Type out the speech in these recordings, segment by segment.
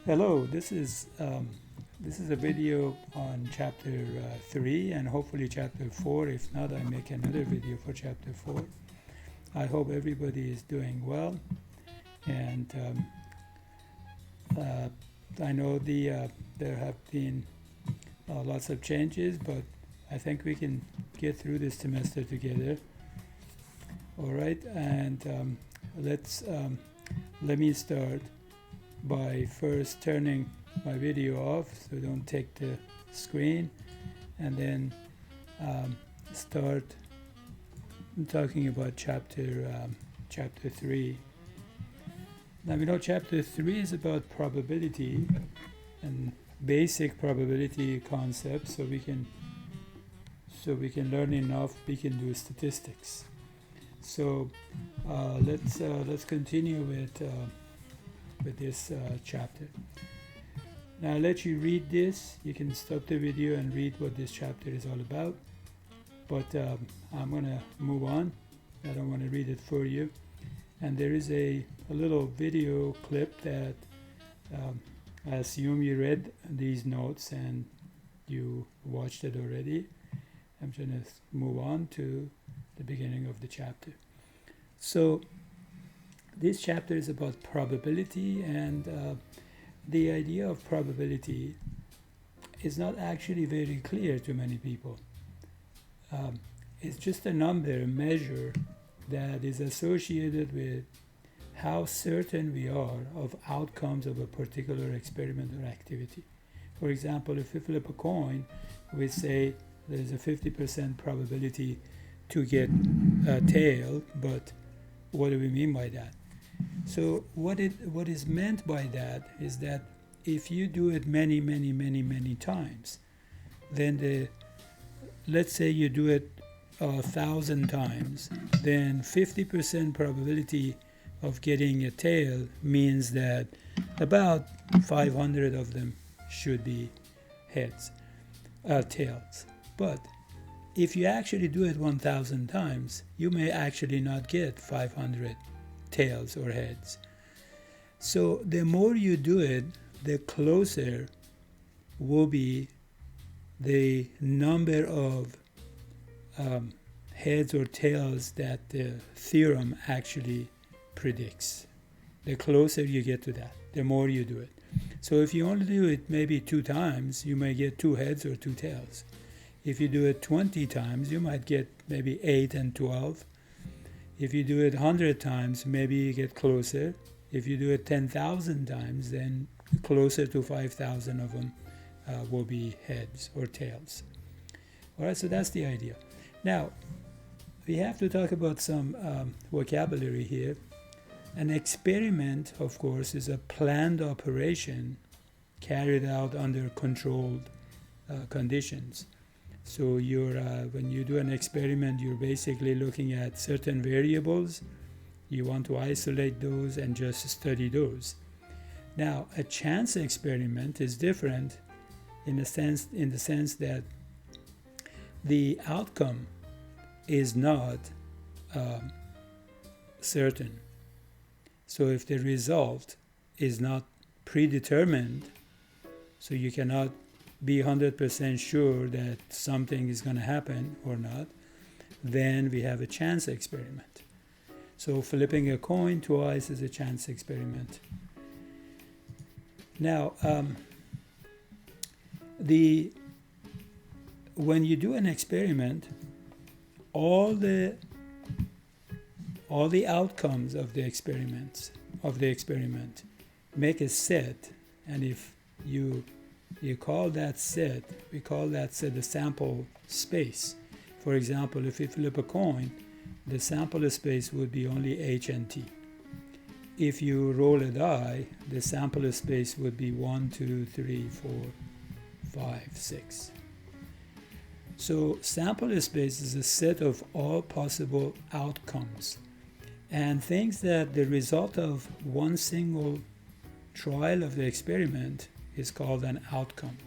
Hello, this is a video on chapter 3 and hopefully chapter 4. If not, I make another video for chapter 4. I hope everybody is doing well, and I know there have been lots of changes, but I think we can get through this semester together. All right, and let me start by first turning my video off so don't take the screen, and then start talking about chapter 3. Now we know chapter 3 is about probability and basic probability concepts, so we can learn enough, we can do statistics. So let's continue with this chapter. Now I'll let you read this. You can stop the video and read what this chapter is all about. But I'm going to move on. I don't want to read it for you. And there is a little video clip that I assume you read these notes and you watched it already. I'm going to move on to the beginning of the chapter. So this chapter is about probability, and the idea of probability is not actually very clear to many people. It's just a number, a measure that is associated with how certain we are of outcomes of a particular experiment or activity. For example, if we flip a coin, we say there's a 50% probability to get a tail, but what do we mean by that? So what is meant by that is that if you do it many times, then let's say you do it 1,000 times, then 50% probability of getting a tail means that about 500 of them should be tails. But if you actually do it 1,000 times, you may actually not get 500 tails or heads. So the more you do it, the closer will be the number of heads or tails that the theorem actually predicts. The closer you get to that, the more you do it. So if you only do it maybe 2 times, you may get 2 heads or 2 tails. If you do it 20 times, you might get maybe 8 and 12. If you do it 100 times, maybe you get closer. If you do it 10,000 times, then closer to 5,000 of them will be heads or tails. All right, so that's the idea. Now, we have to talk about some vocabulary here. An experiment, of course, is a planned operation carried out under controlled conditions. So when you do an experiment, you're basically looking at certain variables. You want to isolate those and just study those. Now, a chance experiment is different in the sense that the outcome is not certain. So if the result is not predetermined, so you cannot be 100% sure that something is going to happen or not, then we have a chance experiment. So flipping a coin twice is a chance experiment. Now, when you do an experiment, all the outcomes of the experiment make a set, and if you call that set, we call that set a sample space. For example, if you flip a coin, the sample space would be only H and T. If you roll a die, the sample space would be 1, 2, 3, 4, 5, 6. So sample space is a set of all possible outcomes, and things that the result of one single trial of the experiment is called an outcome.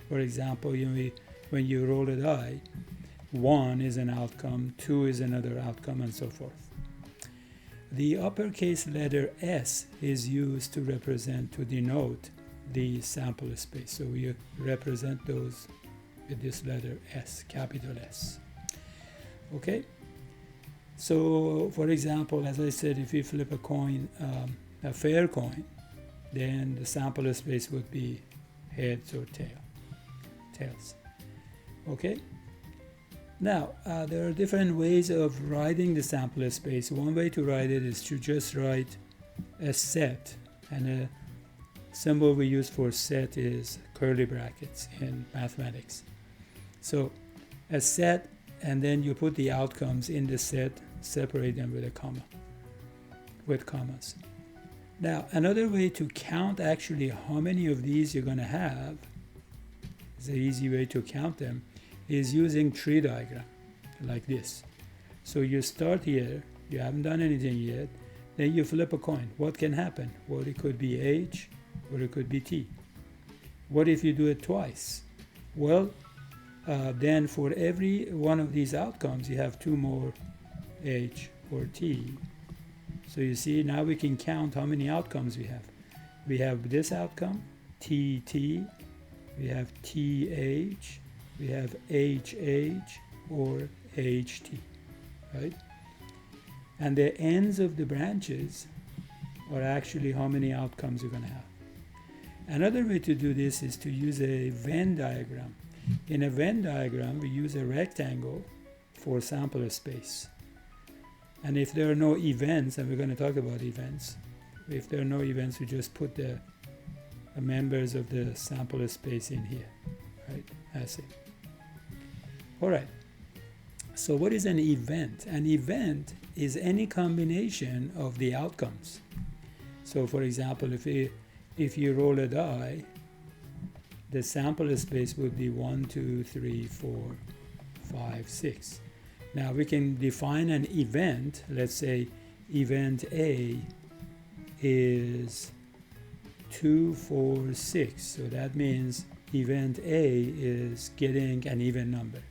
For example, when you roll a die, 1 is an outcome, 2 is another outcome, and so forth. The uppercase letter S is used to denote the sample space. So we represent those with this letter S, capital S. Okay? So, for example, as I said, if we flip a coin, a fair coin, then the sample space would be heads or tails. Okay? Now, there are different ways of writing the sample space. One way to write it is to just write a set, and a symbol we use for set is curly brackets in mathematics. So, a set, and then you put the outcomes in the set, separate them with a comma, with commas. Now, another way to count actually how many of these you're going to have, is an easy way to count them, is using tree diagram like this. So you start here, you haven't done anything yet, then you flip a coin. What can happen? Well, it could be H or it could be T. What if you do it twice? Well, then for every one of these outcomes, you have two more H or T. So you see, now we can count how many outcomes we have. We have this outcome, TT, we have TH, we have HH or HT, right? And the ends of the branches are actually how many outcomes you're going to have. Another way to do this is to use a Venn diagram. In a Venn diagram, we use a rectangle for sample space. And if there are no events, and we're going to talk about events, if there are no events, we just put the members of the sample space in here, right? That's it. All right. So what is an event? An event is any combination of the outcomes. So for example, if you roll a die, the sample space would be 1, 2, 3, 4, 5, 6. Now we can define an event. Let's say event A is 2, 4, 6. So that means event A is getting an even number.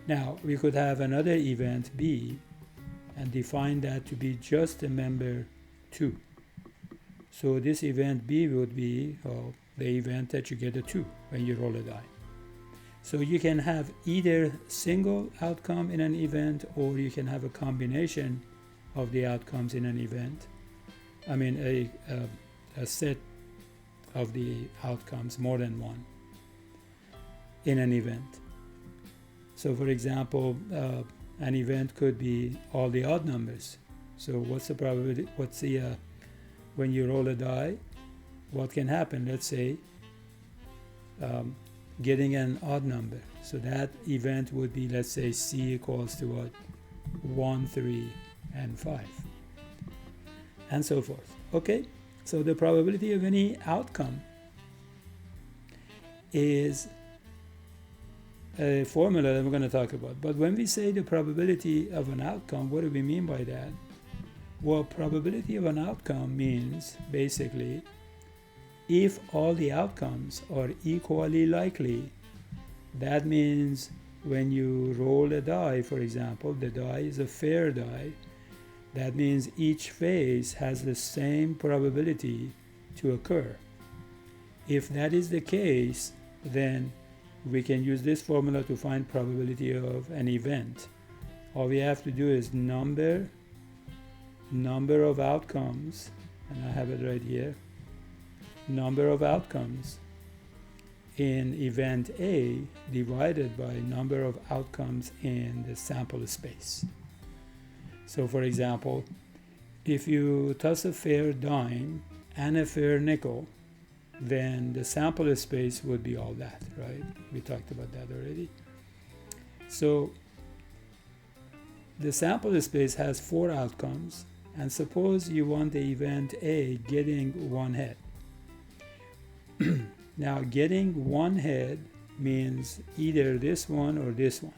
Now we could have another event B and define that to be just a member 2. So this event B would be the event that you get a 2 when you roll a die. So you can have either single outcome in an event, or you can have a combination of the outcomes in an event. I mean a set of the outcomes, more than one, in an event. So for example, an event could be all the odd numbers. So what's the probability, when you roll a die, what can happen? Let's say getting an odd number. So that event would be, let's say C equals to what? 1, 3, and 5. And so forth. Okay? So the probability of any outcome is a formula that we're going to talk about. But when we say the probability of an outcome, what do we mean by that? Well, probability of an outcome means basically if all the outcomes are equally likely. That means when you roll a die, for example, the die is a fair die. That means each phase has the same probability to occur. If that is the case, then we can use this formula to find probability of an event. All we have to do is number of outcomes, and I have it right here, number of outcomes in event A divided by number of outcomes in the sample space. So for example, if you toss a fair dime and a fair nickel, then the sample space would be all that, right? We talked about that already. So the sample space has 4 outcomes, and suppose you want the event A getting 1 head. Now getting 1 head means either this one or this one.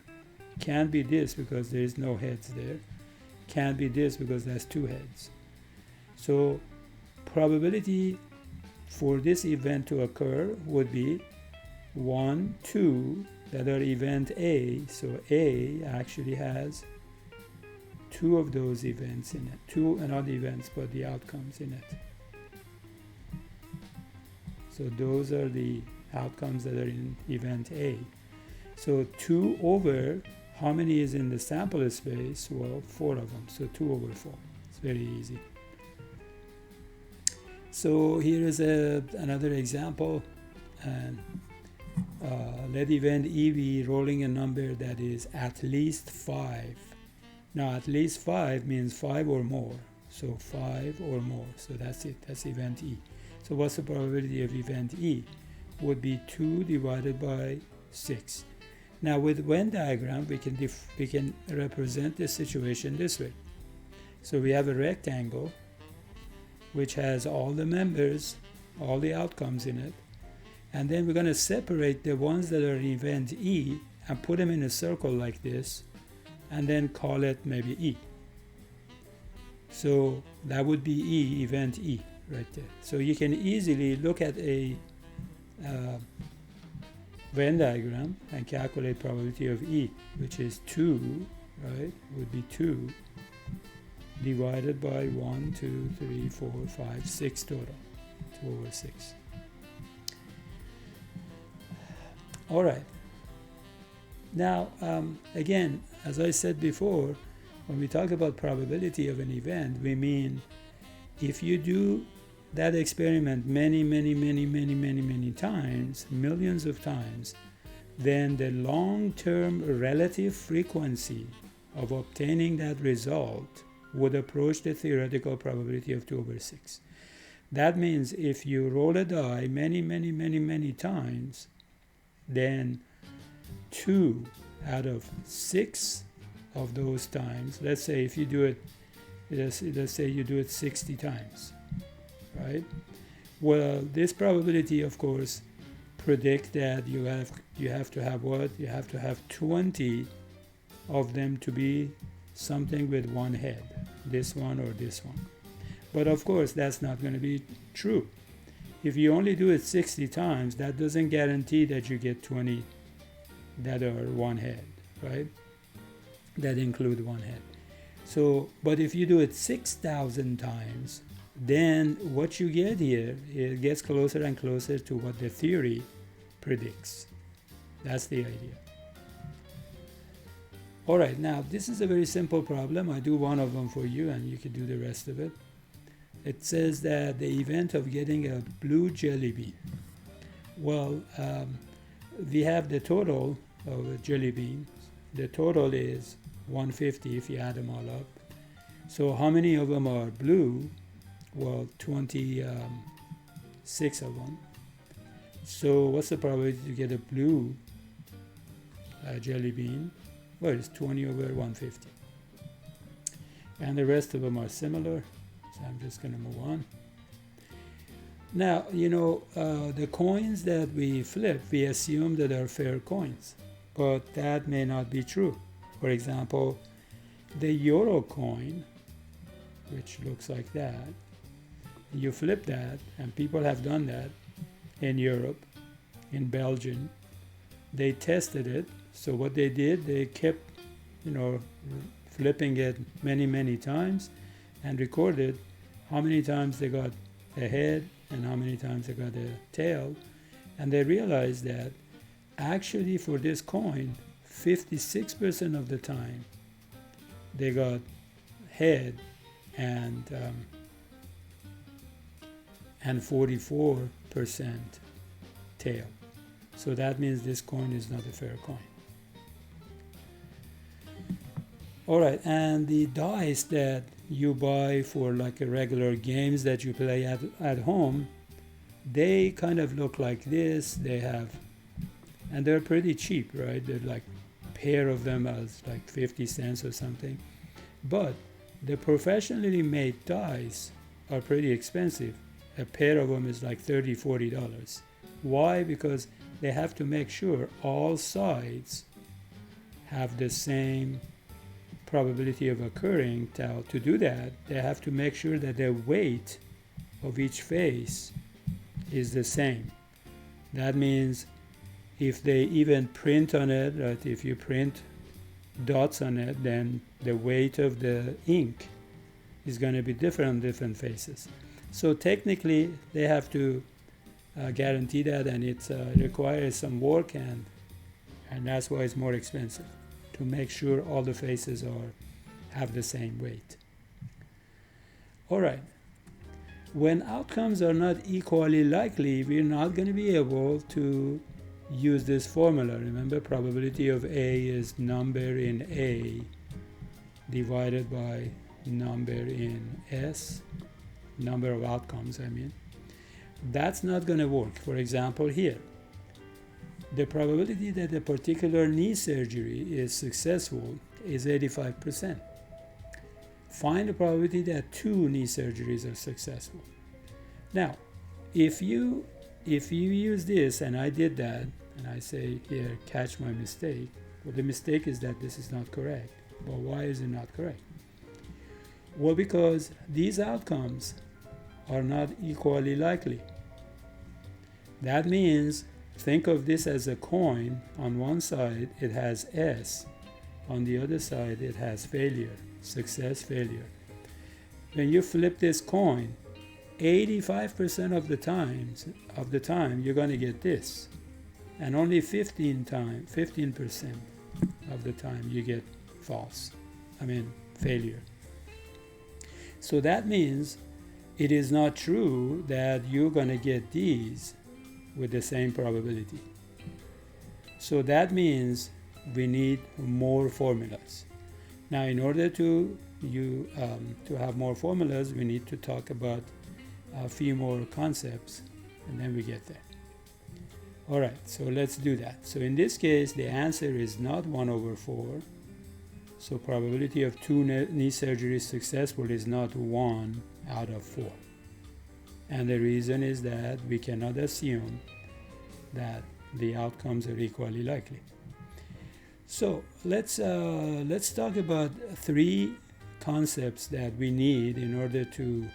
Can't be this because there is no heads there. Can't be this because that's 2 heads. So probability for this event to occur would be 1, 2 that are event A. So A actually has 2 of those events in it. 2 not events, but the outcomes in it. So those are the outcomes that are in event A. So 2 over, how many is in the sample space? Well, 4 of them, so 2 over 4. It's very easy. So here is another example, and let event E be rolling a number that is at least 5. Now at least 5 means 5 or more, so 5 or more, so that's it, that's event E. So what's the probability of event E? Would be 2 divided by 6. Now with Venn diagram, we can represent this situation this way. So we have a rectangle which has all the members, all the outcomes in it, and then we're going to separate the ones that are in event E and put them in a circle like this, and then call it maybe E. So that would be E, event E, right there. So you can easily look at a Venn diagram and calculate probability of E, which is 2, right? Would be 2 divided by 1, 2, 3, 4, 5, 6 total. 2 over 6. All right. Now, again, as I said before, when we talk about probability of an event, we mean if you do that experiment many times, millions of times, then the long-term relative frequency of obtaining that result would approach the theoretical probability of 2 over 6. That means if you roll a die many times, then 2 out of 6 of those times, let's say if you do it, let's say you do it 60 times, right? Well, this probability, of course, predict that you have to have what? You have to have 20 of them to be something with one head, this one or this one. But of course, that's not going to be true. If you only do it 60 times, that doesn't guarantee that you get 20 that are one head, right? That include one head. So, but if you do it 6,000 times, then what you get here, it gets closer and closer to what the theory predicts. That's the idea. All right, now this is a very simple problem. I do one of them for you and you can do the rest of it. It says that the event of getting a blue jelly bean. Well, we have the total of a jelly bean. The total is 150 if you add them all up. So how many of them are blue? Well, 26 of them. So what's the probability to get a blue jelly bean? Well, it's 20 over 150. And the rest of them are similar. So I'm just going to move on. Now, you know, the coins that we flip, we assume that are fair coins. But that may not be true. For example, the euro coin, which looks like that, you flip that, and people have done that in Europe, in Belgium. They tested it. So what they did, they kept, you know, flipping it many times and recorded how many times they got a head and how many times they got a tail. And they realized that actually for this coin, 56% of the time they got head and 44% tail. So that means this coin is not a fair coin. All right, and the dice that you buy for like a regular games that you play at home, they kind of look like this. They have, and they're pretty cheap, right? They're like pair of them as like 50 cents or something. But the professionally made dice are pretty expensive. A pair of them is like $30, $40. Why? Because they have to make sure all sides have the same probability of occurring. To do that, they have to make sure that the weight of each face is the same. That means if they even print on it, right, if you print dots on it, then the weight of the ink is going to be different on different faces. So technically, they have to guarantee that, and it requires some work, and that's why it's more expensive, to make sure all the faces have the same weight. All right. When outcomes are not equally likely, we're not going to be able to use this formula. Remember, probability of A is number in A divided by number in S, number of outcomes, I mean. That's not going to work. For example, here, the probability that a particular knee surgery is successful is 85%. Find the probability that 2 knee surgeries are successful. Now, if you use this, and I did that, and I say here, catch my mistake, well, the mistake is that this is not correct. Well, why is it not correct? Well, because these outcomes are not equally likely. That means, think of this as a coin. On one side, it has S. On the other side, it has failure. Success, failure. When you flip this coin, 85% of the time you're going to get this, and only 15% of the time you get failure. So that means it is not true that you're going to get these with the same probability. So that means we need more formulas. Now, in order to have more formulas, we need to talk about a few more concepts, and then we get there. All right, so let's do that. So in this case, the answer is not 1/4. So probability of 2 knee surgeries successful is not 1/4. And the reason is that we cannot assume that the outcomes are equally likely. So let's talk about 3 concepts that we need in order to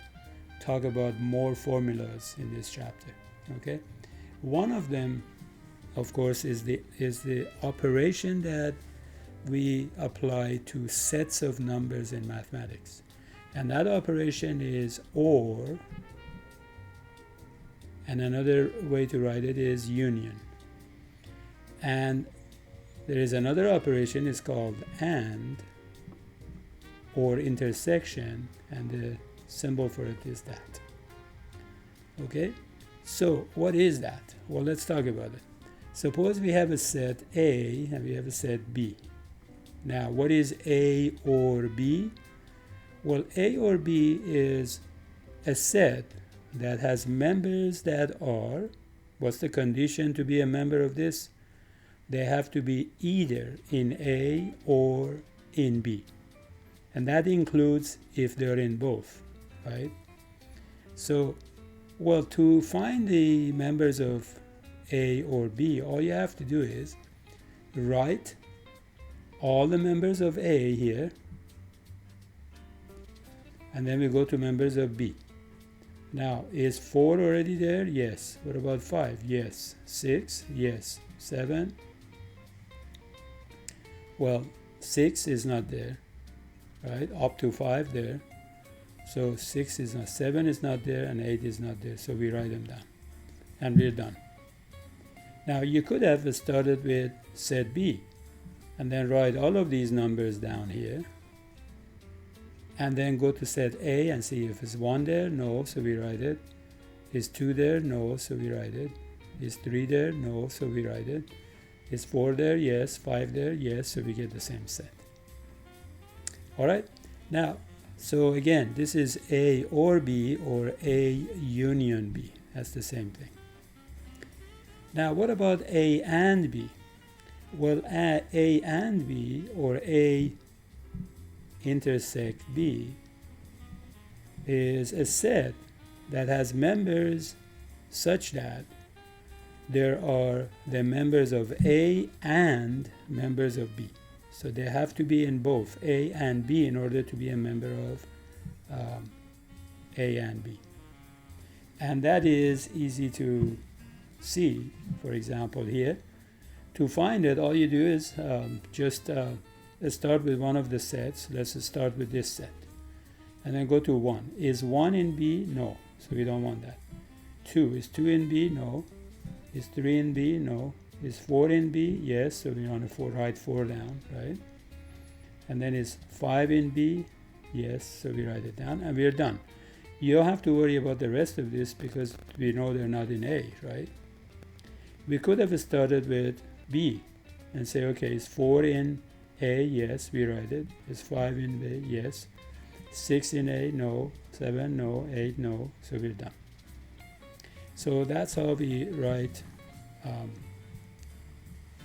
talk about more formulas in this chapter. Okay, one of them, of course, is the operation that we apply to sets of numbers in mathematics, and that operation is OR, and another way to write it is union. And there is another operation, it's called AND, or intersection, and the symbol for it is that. Okay, so what is that? Well, let's talk about it. Suppose we have a set A and we have a set B. Now, what is A or B? Well, A or B is a set that has members that are, what's the condition to be a member of this? They have to be either in A or in B. And that includes if they're in both, right? So, well, to find the members of A or B, all you have to do is write all the members of A here, and then we go to members of B. Now, is 4 already there? Yes. What about 5? Yes. 6? Yes. 7? Well, 6 is not there, right? Up to 5 there. So 6 is not, 7 is not there, and 8 is not there. So we write them down, and we're done. Now, you could have started with set B, and then write all of these numbers down here, and then go to set A and see if it's 1 there. No, so we write it. Is 2 there? No, so we write it. Is 3 there? No, so we write it. Is 4 there? Yes. 5 there? Yes, so we get the same set. All right, now, so again, this is A or B, or A union B. That's the same thing. Now, what about A and B? Well, A and B, or A intersect B, is a set that has members such that there are the members of A and members of B. So they have to be in both A and B in order to be a member of A and B. And that is easy to see. For example, here, to find it, all you do is just start with one of the sets. Let's start with this set. And then go to 1. Is 1 in B? No, so we don't want that. 2. Is 2 in B? No. Is 3 in B? No. Is 4 in B? Yes. So we want to write 4 down, right? And then is 5 in B? Yes. So we write it down and we're done. You don't have to worry about the rest of this because we know they're not in A, right? We could have started with B and say, okay, is 4 in A? Yes, we write it. Is 5 in B? Yes. 6 in A? No. 7? No. 8? No. So we're done. So that's how we write,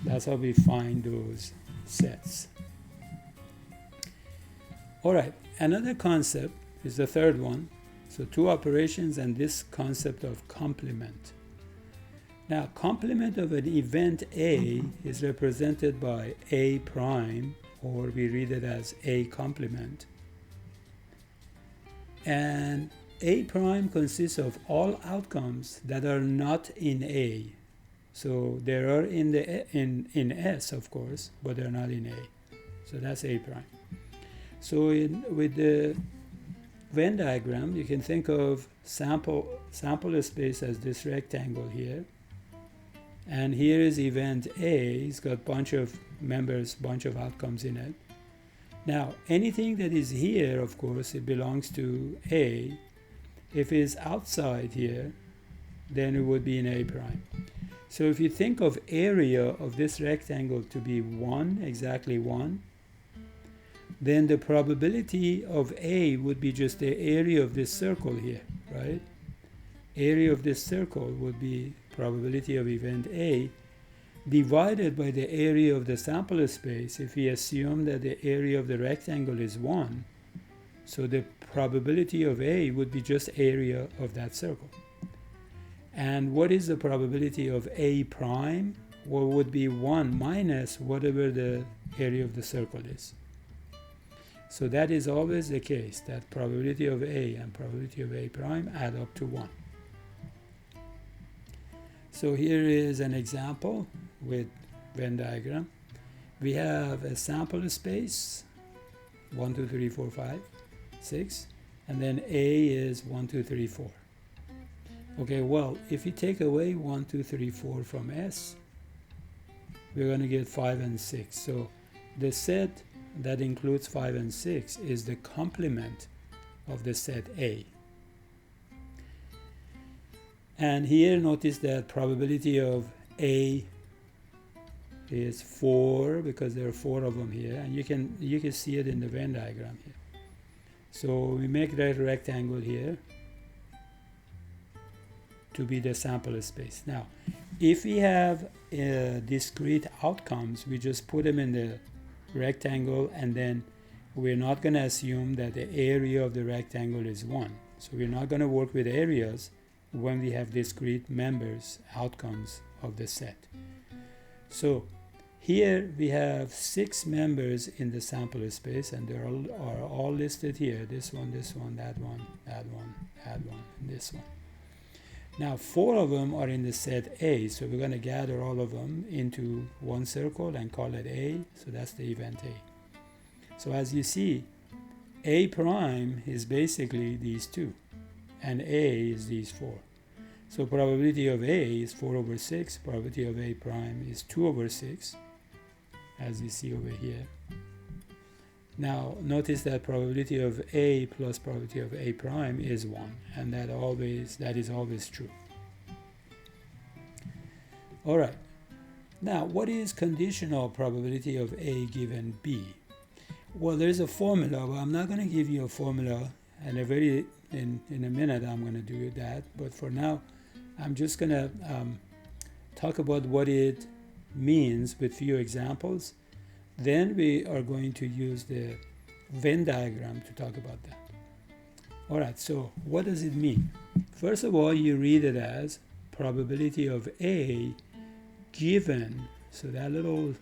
that's how we find those sets. All right, another concept is the third one. So 2 operations and this concept of complement. Now, complement of an event A is represented by A prime, or we read it as A complement. And A prime consists of all outcomes that are not in A. So they are in S, of course, but they're not in A. So that's A prime. So with the Venn diagram, you can think of sample space as this rectangle here. And here is event A. It's got bunch of members, bunch of outcomes in it. Now, anything that is here, of course, it belongs to A. If it's outside here, then it would be in A prime. So if you think of area of this rectangle to be 1, exactly 1, then the probability of A would be just the area of this circle here, right? Area of this circle would be probability of event A divided by the area of the sample space. If we assume that the area of the rectangle is 1, so the probability of A would be just area of that circle. And what is the probability of A prime? Well, would be 1 minus whatever the area of the circle is. So that is always the case, that probability of A and probability of A prime add up to 1. So here is an example with Venn diagram. We have a sample space, 1, 2, 3, 4, 5, 6, and then A is 1, 2, 3, 4. Okay, well, if you take away 1, 2, 3, 4 from S, we're going to get 5 and 6. So the set that includes 5 and 6 is the complement of the set A. And here notice that probability of A is 4 because there are 4 of them here, and you can see it in the Venn diagram here. So we make that rectangle here to be the sample space. Now, if we have discrete outcomes, we just put them in the rectangle, and then we're not going to assume that the area of the rectangle is 1. So we're not going to work with areas when we have discrete members, outcomes of the set. So here we have 6 members in the sample space, and they are all listed here. This one, that one, that one, that one, and this one. Now 4 of them are in the set A, so we're going to gather all of them into one circle and call it A. So that's the event A. So as you see, A prime is basically these 2, and A is these 4. So probability of A is 4 over 6, probability of A prime is 2 over 6, as you see over here. Now notice that probability of A plus probability of A prime is 1, and that is always true. All right. Now, what is conditional probability of A given B? Well, there's a formula, but I'm not going to give you a formula, and in a minute I'm going to do that. But for now, I'm just going to talk about what it means with few examples. Then we are going to use the Venn diagram to talk about that. All right, so what does it mean? First of all, you read it as probability of A given, so that little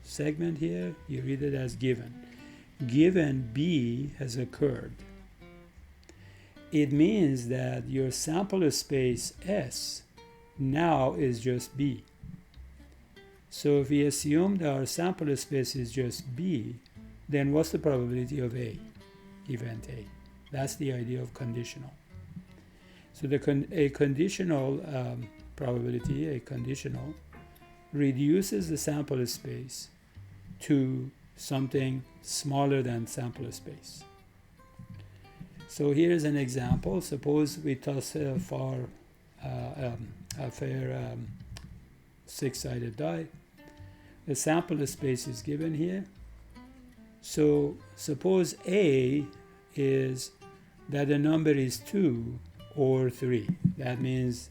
segment here, you read it as given B has occurred. It means that your sample space S now is just B. So if we assume that our sample space is just B, then what's the probability of A, event A? That's the idea of conditional. So a conditional probability, a conditional, reduces the sample space to something smaller than sample space. So here's an example. Suppose we toss a fair six-sided die. The sample space is given here. So suppose A is that the number is 2 or 3. That means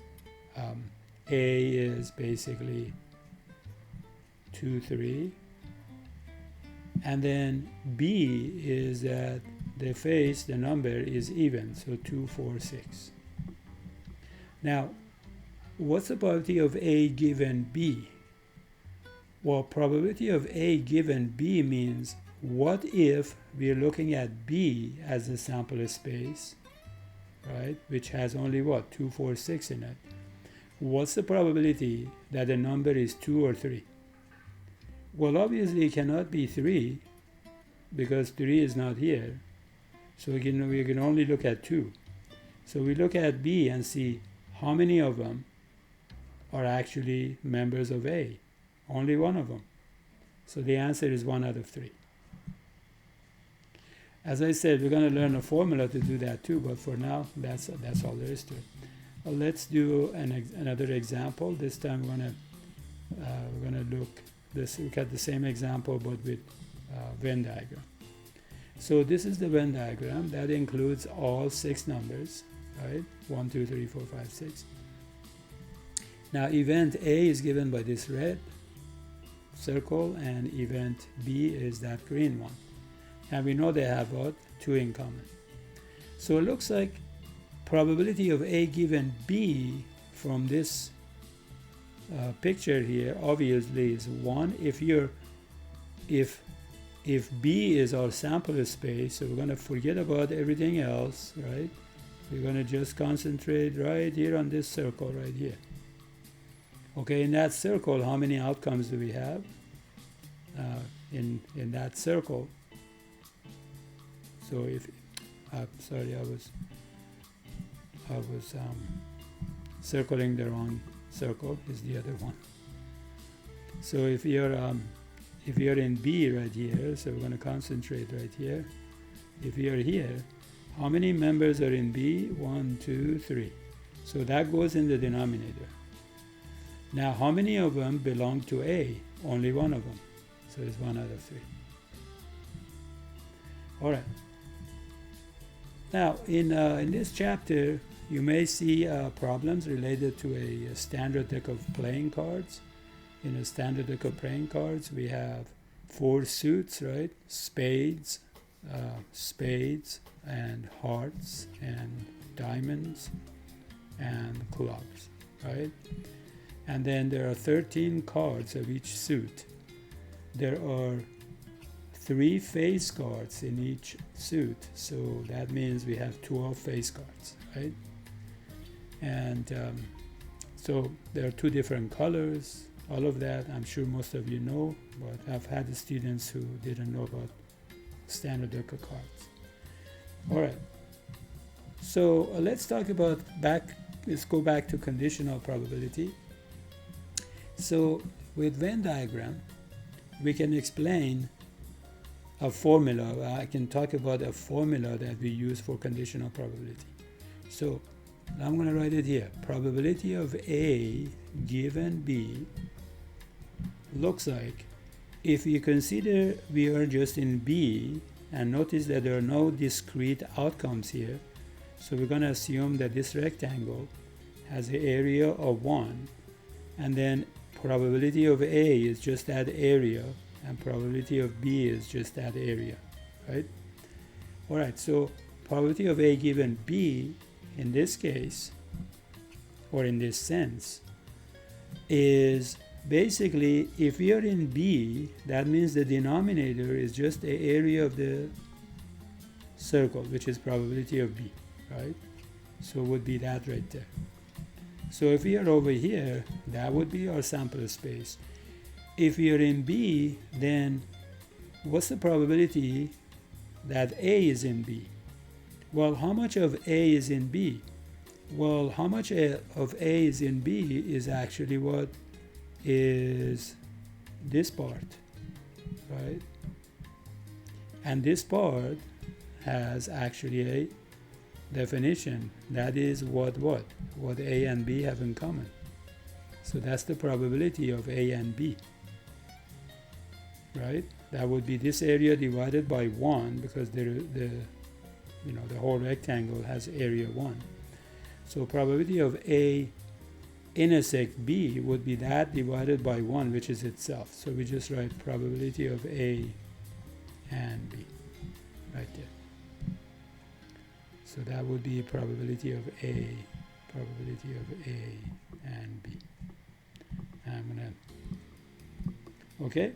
A is basically 2, 3. And then B is that the number is even, so 2, 4, 6. Now, what's the probability of A given B? Well, probability of A given B means what if we're looking at B as a sample space, right, which has only what, 2, 4, 6 in it. What's the probability that the number is 2 or 3? Well, obviously it cannot be 3 because 3 is not here. So we can only look at 2. So we look at B and see how many of them are actually members of A. Only one of them. So the answer is 1 out of 3. As I said, we're going to learn a formula to do that too, but for now, that's all there is to it. Well, let's do another example. This time we're going to look at the same example but with Venn diagram. So this is the Venn diagram that includes all 6 numbers, right? 1, 2, 3, 4, 5, 6. Now event A is given by this red circle and event B is that green one. And we know they have what? 2 in common. So it looks like probability of A given B from this picture here obviously is 1 if B is our sample space. So we're going to forget about everything else, right? We're going to just concentrate right here on this circle right here. Okay, in that circle, how many outcomes do we have in that circle? So if sorry, I was circling the wrong circle. Is the other one. So if you're in B right here, so we're going to concentrate right here. If you're here, how many members are in B? 1, 2, 3. So that goes in the denominator. Now, how many of them belong to A? Only one of them. So it's 1 out of 3. All right. Now, in this chapter, you may see problems related to a standard deck of playing cards. In a standard deck of playing cards, we have 4 suits, right? Spades, and hearts, and diamonds, and clubs, right? And then there are 13 cards of each suit. There are 3 face cards in each suit, so that means we have 12 face cards, right? And so there are 2 different colors. All of that I'm sure most of you know, but I've had students who didn't know about standard deck of cards. All right, so let's go back to conditional probability. So with Venn diagram, we can explain a formula. I can talk about a formula that we use for conditional probability. So I'm going to write it here. Probability of A given B looks like, if you consider we are just in B, and notice that there are no discrete outcomes here, so we're going to assume that this rectangle has an area of 1, and then probability of A is just that area, and probability of B is just that area, right? All right, so probability of A given B in this case, or in this sense, is basically, if we are in B, that means the denominator is just the area of the circle, which is probability of B, right? So it would be that right there. So if we are over here, that would be our sample space. If we are in B, then what's the probability that A is in B? Well, how much of A is in B? Well, how much of A is in B is actually what is this part, right? And this part has actually a definition. That is what A and B have in common. So that's the probability of A and B, right? That would be this area divided by 1, because the whole rectangle has area 1. So probability of A intersect B would be that divided by 1, which is itself. So we just write probability of A and B right there. So that would be probability of A and B. Okay,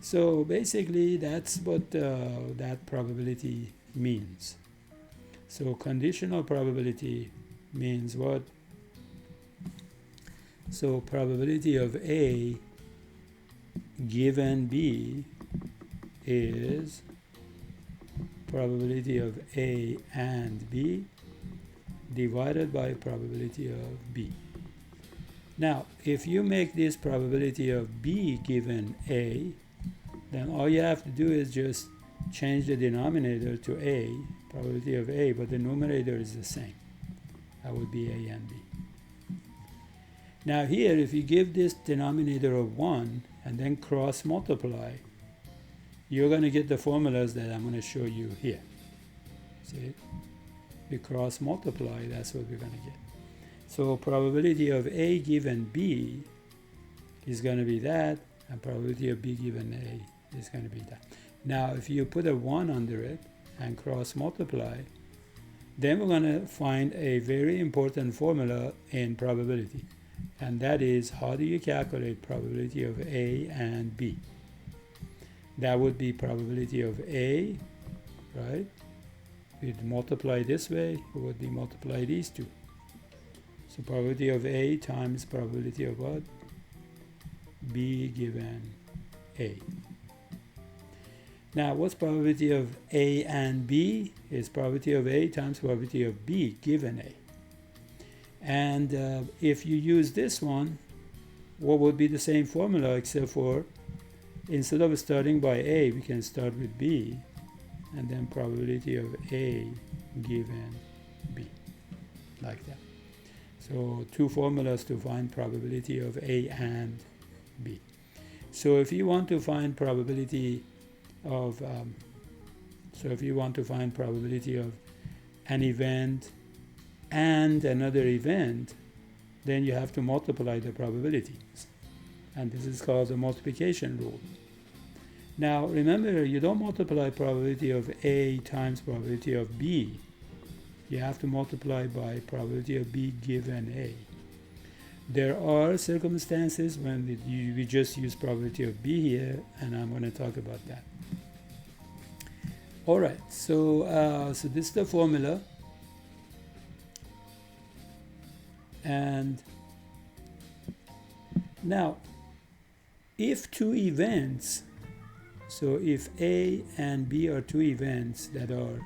so basically that's what that probability means. So conditional probability means what? So probability of A given B is probability of A and B divided by probability of B. Now, if you make this probability of B given A, then all you have to do is just change the denominator to A, probability of A, but the numerator is the same. That would be A and B. Now here, if you give this denominator of 1 and then cross multiply, you're going to get the formulas that I'm going to show you here. See it? We cross multiply, that's what we're going to get. So probability of A given B is going to be that, and probability of B given A is going to be that. Now if you put a 1 under it and cross multiply, then we're going to find a very important formula in probability, and that is, how do you calculate probability of A and B? That would be probability of A, right? We'd multiply this way, it would be multiply these two. So probability of A times probability of what? B given A. Now, what's probability of A and B? Is probability of A times probability of B given A. And if you use this one, what would be the same formula, except for instead of starting by A, we can start with B, and then probability of A given B, like that. So two formulas to find probability of A and B. So if you want to find probability of an event and another event, then you have to multiply the probabilities, and this is called the multiplication rule. Now remember, you don't multiply probability of A times probability of B. You have to multiply by probability of B given A. There are circumstances when we just use probability of B here, and I'm going to talk about that. All right, so this is the formula, and now if two events, so if A and B are two events that are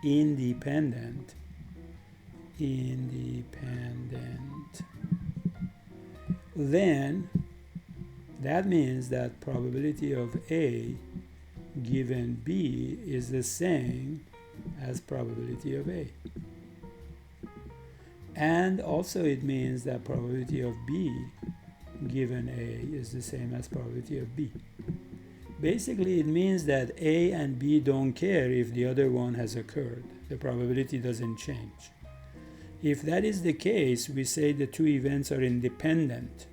independent, then that means that probability of A given B is the same as probability of A. And also it means that probability of B given A is the same as probability of B. Basically, it means that A and B don't care if the other one has occurred. The probability doesn't change. If that is the case, we say the two events are independent.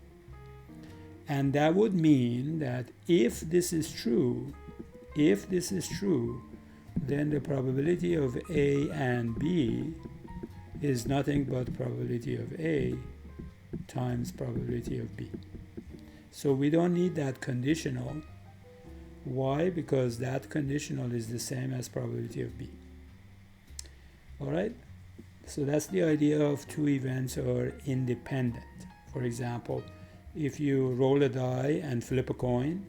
And that would mean that if this is true, then the probability of A and B is nothing but probability of A times probability of B. So we don't need that conditional. Why? Because that conditional is the same as probability of B. All right? So that's the idea of two events are independent. For example, if you roll a die and flip a coin,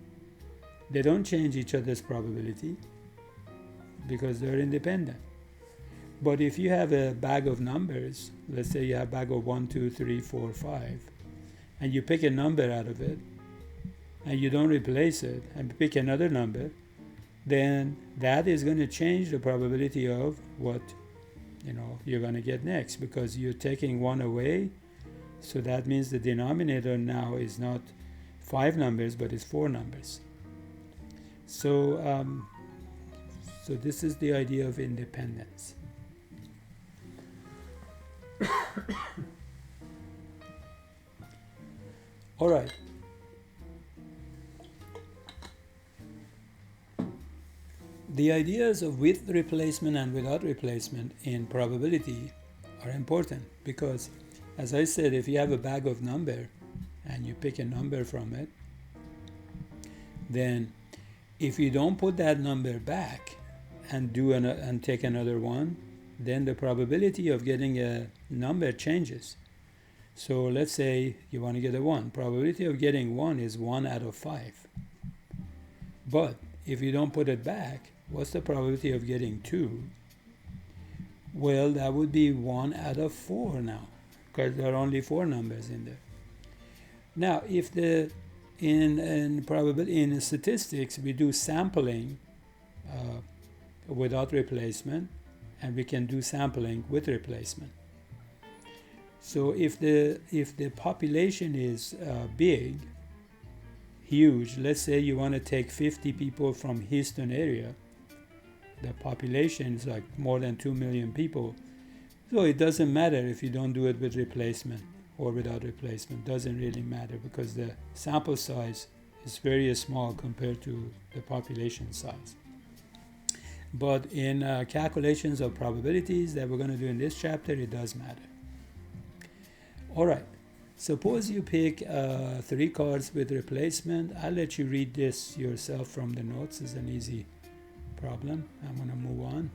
they don't change each other's probability because they're independent. But if you have a bag of numbers, let's say you have a bag of 1, 2, 3, 4, 5, and you pick a number out of it, and you don't replace it, and pick another number, then that is going to change the probability of what you're going to get next, because you're taking one away. So that means the denominator now is not 5 numbers, but it's 4 numbers. So so this is the idea of independence. All right. The ideas of with replacement and without replacement in probability are important, because, as I said, if you have a bag of number and you pick a number from it, then if you don't put that number back and take another one, then the probability of getting a number changes. So let's say you want to get a 1. Probability of getting 1 is 1 out of 5. But if you don't put it back, what's the probability of getting 2? Well, that would be 1 out of 4 now, because there are only 4 numbers in there. Now, if in statistics we do sampling without replacement, and we can do sampling with replacement. So if the population is big, huge, let's say you want to take 50 people from Houston area, the population is like more than 2 million people, so it doesn't matter if you don't do it with replacement or without replacement. Doesn't really matter, because the sample size is very small compared to the population size. But in calculations of probabilities that we're going to do in this chapter, it does matter. All right, suppose you pick 3 cards with replacement. I'll let you read this yourself from the notes. It's an easy problem. I'm going to move on.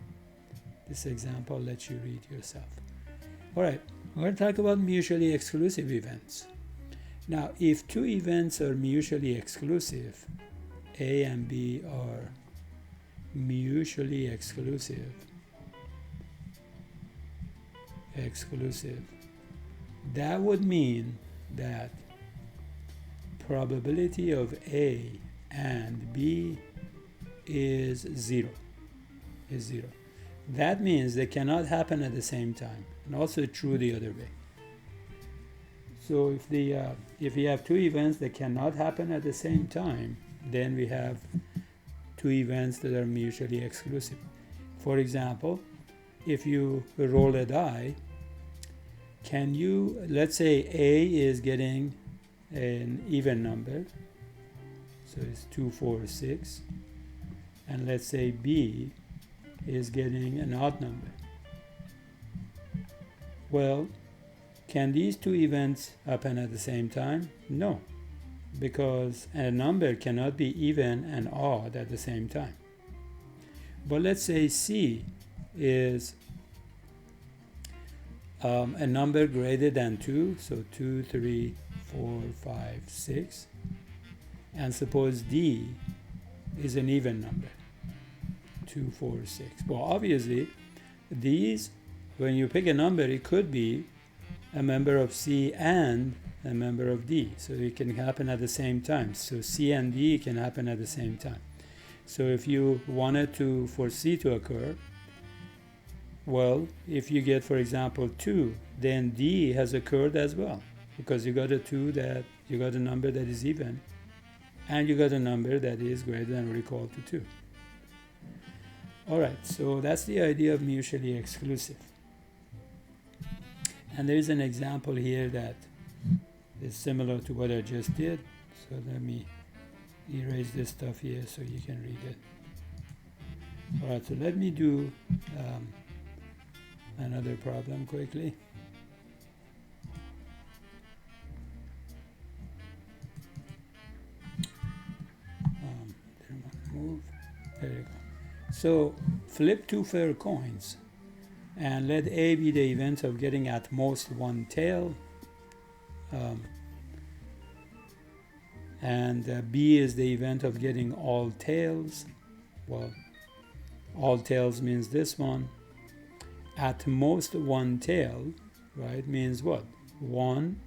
This example I'll let you read yourself. All right, we're going to talk about mutually exclusive events. Now, if 2 events are mutually exclusive, A and B are mutually exclusive, that would mean that probability of A and B is 0. That means they cannot happen at the same time, and also true the other way. So if you have 2 events that cannot happen at the same time, then we have 2 events that are mutually exclusive. For example, if you roll a die, let's say A is getting an even number, so it's 2, 4, 6, and let's say B is getting an odd number. Well, can these 2 events happen at the same time? No, because a number cannot be even and odd at the same time. But let's say C is a number greater than 2, so 2, 3, 4, 5, 6, and suppose D is an even number, 2, 4, 6. Well, obviously, these, when you pick a number, it could be a member of C and a member of D, so it can happen at the same time. So C and D can happen at the same time. So if you wanted for C to occur, well, if you get, for example, 2, then D has occurred as well, because you got you got a number that is even, and you got a number that is greater than or equal to 2. All right, so that's the idea of mutually exclusive. And there is an example here that is similar to what I just did. So let me erase this stuff here so you can read it. All right, so let me do another problem quickly. Didn't want to move. There you go. So flip 2 fair coins and let A be the event of getting at most 1 tail, and B is the event of getting all tails. Well, all tails means this one. at most one tail, right, means what? One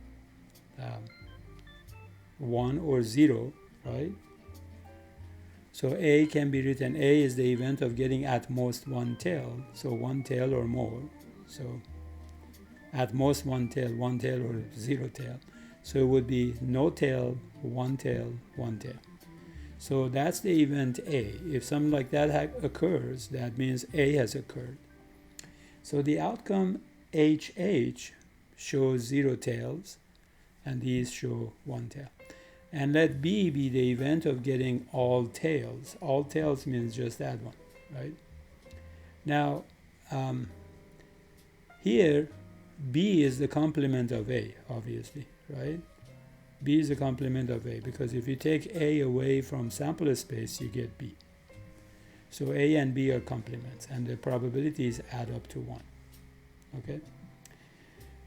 or zero, right? So A can be written, A is the event of getting at most one tail, so one tail or more. So at most one tail or zero tail. So it would be no tail, one tail, one tail. So that's the event A. If something like that occurs, that means A has occurred. So the outcome HH shows zero tails, and these show one tail. And let B be the event of getting all tails. All tails means just that one, right? Now, here, B is the complement of A, obviously, right? B is the complement of A, because if you take A away from sample space, you get B. So A and B are complements, and the probabilities add up to 1, okay?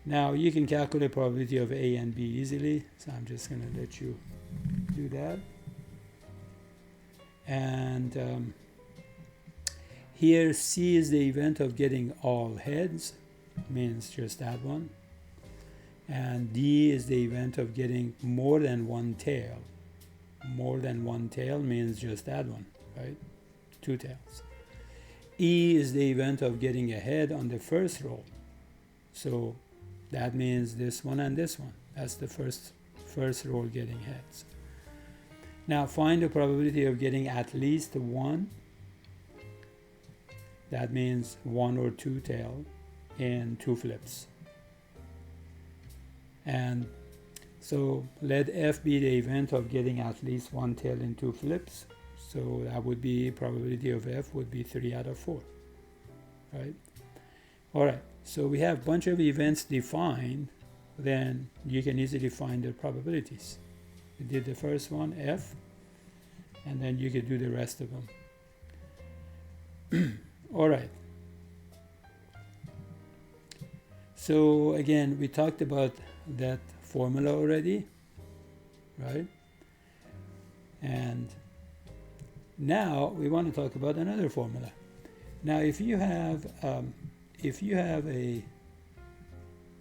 Now, you can calculate probability of A and B easily, so I'm just going to let you do that. And here, C is the event of getting all heads, means just that one. And D is the event of getting more than one tail. More than one tail means just that one, right? Two tails. E is the event of getting a head on the first row. So that means this one and this one. That's the first row getting heads. Now find the probability of getting at least one. That means one or two tail in two flips. And so let F be the event of getting at least one tail in two flips. So that would be probability of F would be 3 out of 4, right? All right, so we have a bunch of events defined, then you can easily find their probabilities. We did the first one, F, and then you could do the rest of them. All right. So again, we talked about that formula already, right? And now we want to talk about another formula. Now, if you have a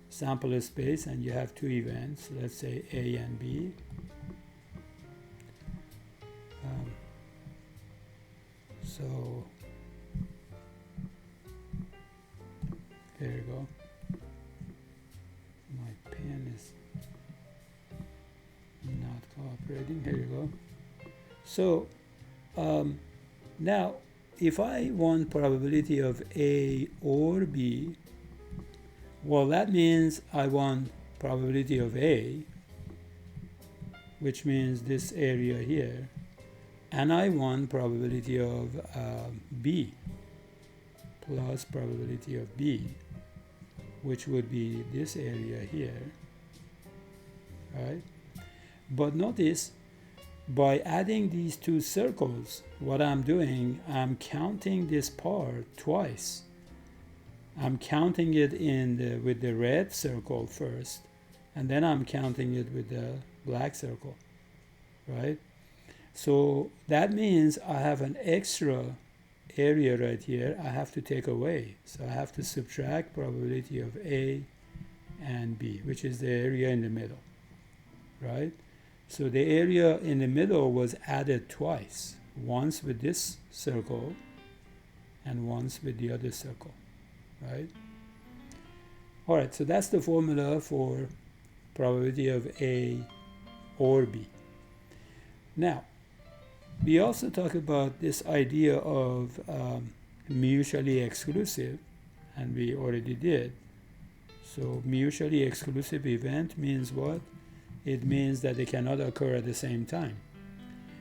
sample space and you have two events, let's say A and B, so there you go. My pen is not cooperating. Here you go. So now if I want probability of A or B, well, that means I want probability of A, which means this area here, and I want probability of B plus probability of B, which would be this area here, right? But notice, by adding these two circles, what I'm doing, I'm counting this part twice. I'm counting it with the red circle first, and then I'm counting it with the black circle, right? So that means I have an extra area right here I have to take away. So I have to subtract probability of A and B, which is the area in the middle, right? So the area in the middle was added twice, once with this circle and once with the other circle, right? All right, so that's the formula for probability of A or B. Now, we also talk about this idea of mutually exclusive, and we already did. So mutually exclusive event means what? It means that they cannot occur at the same time.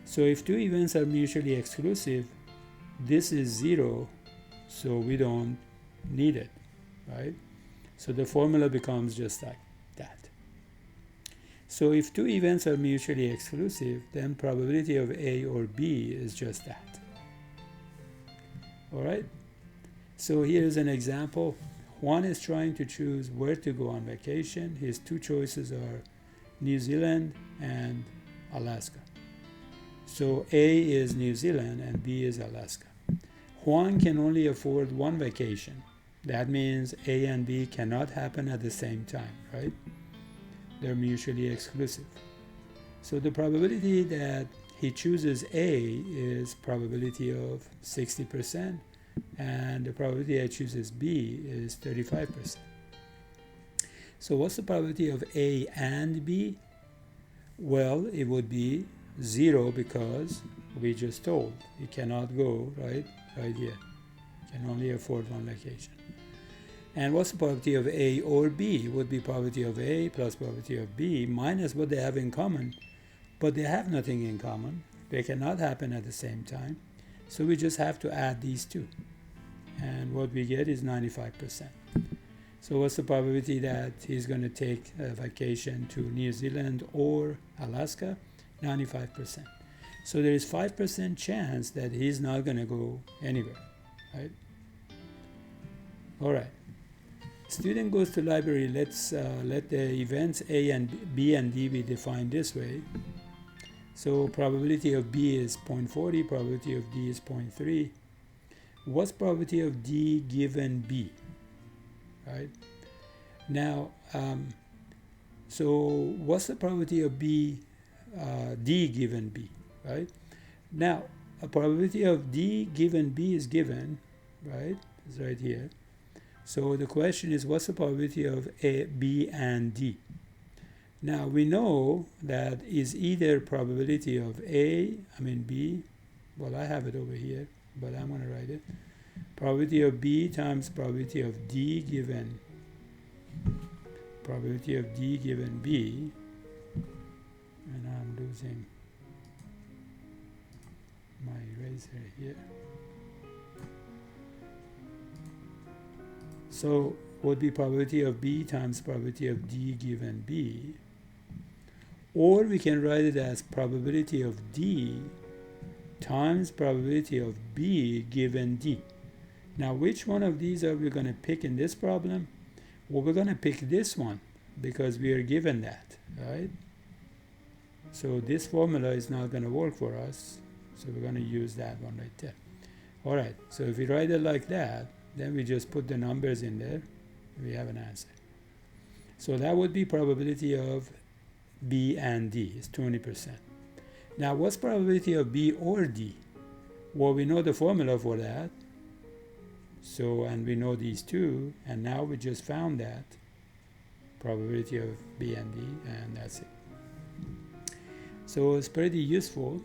So if two events are mutually exclusive, this is 0, so we don't need it, right? So the formula becomes just like that. So if two events are mutually exclusive, then probability of A or B is just that. All right? So here's an example. Juan is trying to choose where to go on vacation. His two choices are New Zealand and Alaska. So A is New Zealand and B is Alaska. Juan can only afford one vacation. That means A and B cannot happen at the same time, right? They're mutually exclusive. So the probability that he chooses A is probability of 60%, and the probability that chooses B is 35%. So what's the probability of A and B? Well, it would be 0 because we just told you cannot go right here. You can only afford one location. And what's the probability of A or B? It would be probability of A plus probability of B minus what they have in common. But they have nothing in common. They cannot happen at the same time. So we just have to add these two. And what we get is 95%. So what's the probability that he's going to take a vacation to New Zealand or Alaska? 95%. So there is 5% chance that he's not going to go anywhere, right? All right. Student goes to library. Let's let the events A and B and D be defined this way. So probability of B is 0.40, probability of D is 0.3. What's probability of D given B? Right? Now, so what's the probability of D given B? Right? Now, a probability of D given B is given, right? It's right here. So the question is, what's the probability of A, B, and D? Now we know that is either probability of B. Well, I have it over here, but I'm going to write it. Probability of B times probability of D given B. And I'm losing my eraser here. So would be probability of B times probability of D given B. Or we can write it as probability of D times probability of B given D. Now, which one of these are we going to pick in this problem? Well, we're going to pick this one because we are given that, right? So this formula is not going to work for us. So we're going to use that one right there. All right, so if we write it like that, then we just put the numbers in there. We have an answer. So that would be probability of B and D is 20%. Now, what's probability of B or D? Well, we know the formula for that. So, and we know these two, and now we just found that probability of B and D, and that's it. So it's pretty useful.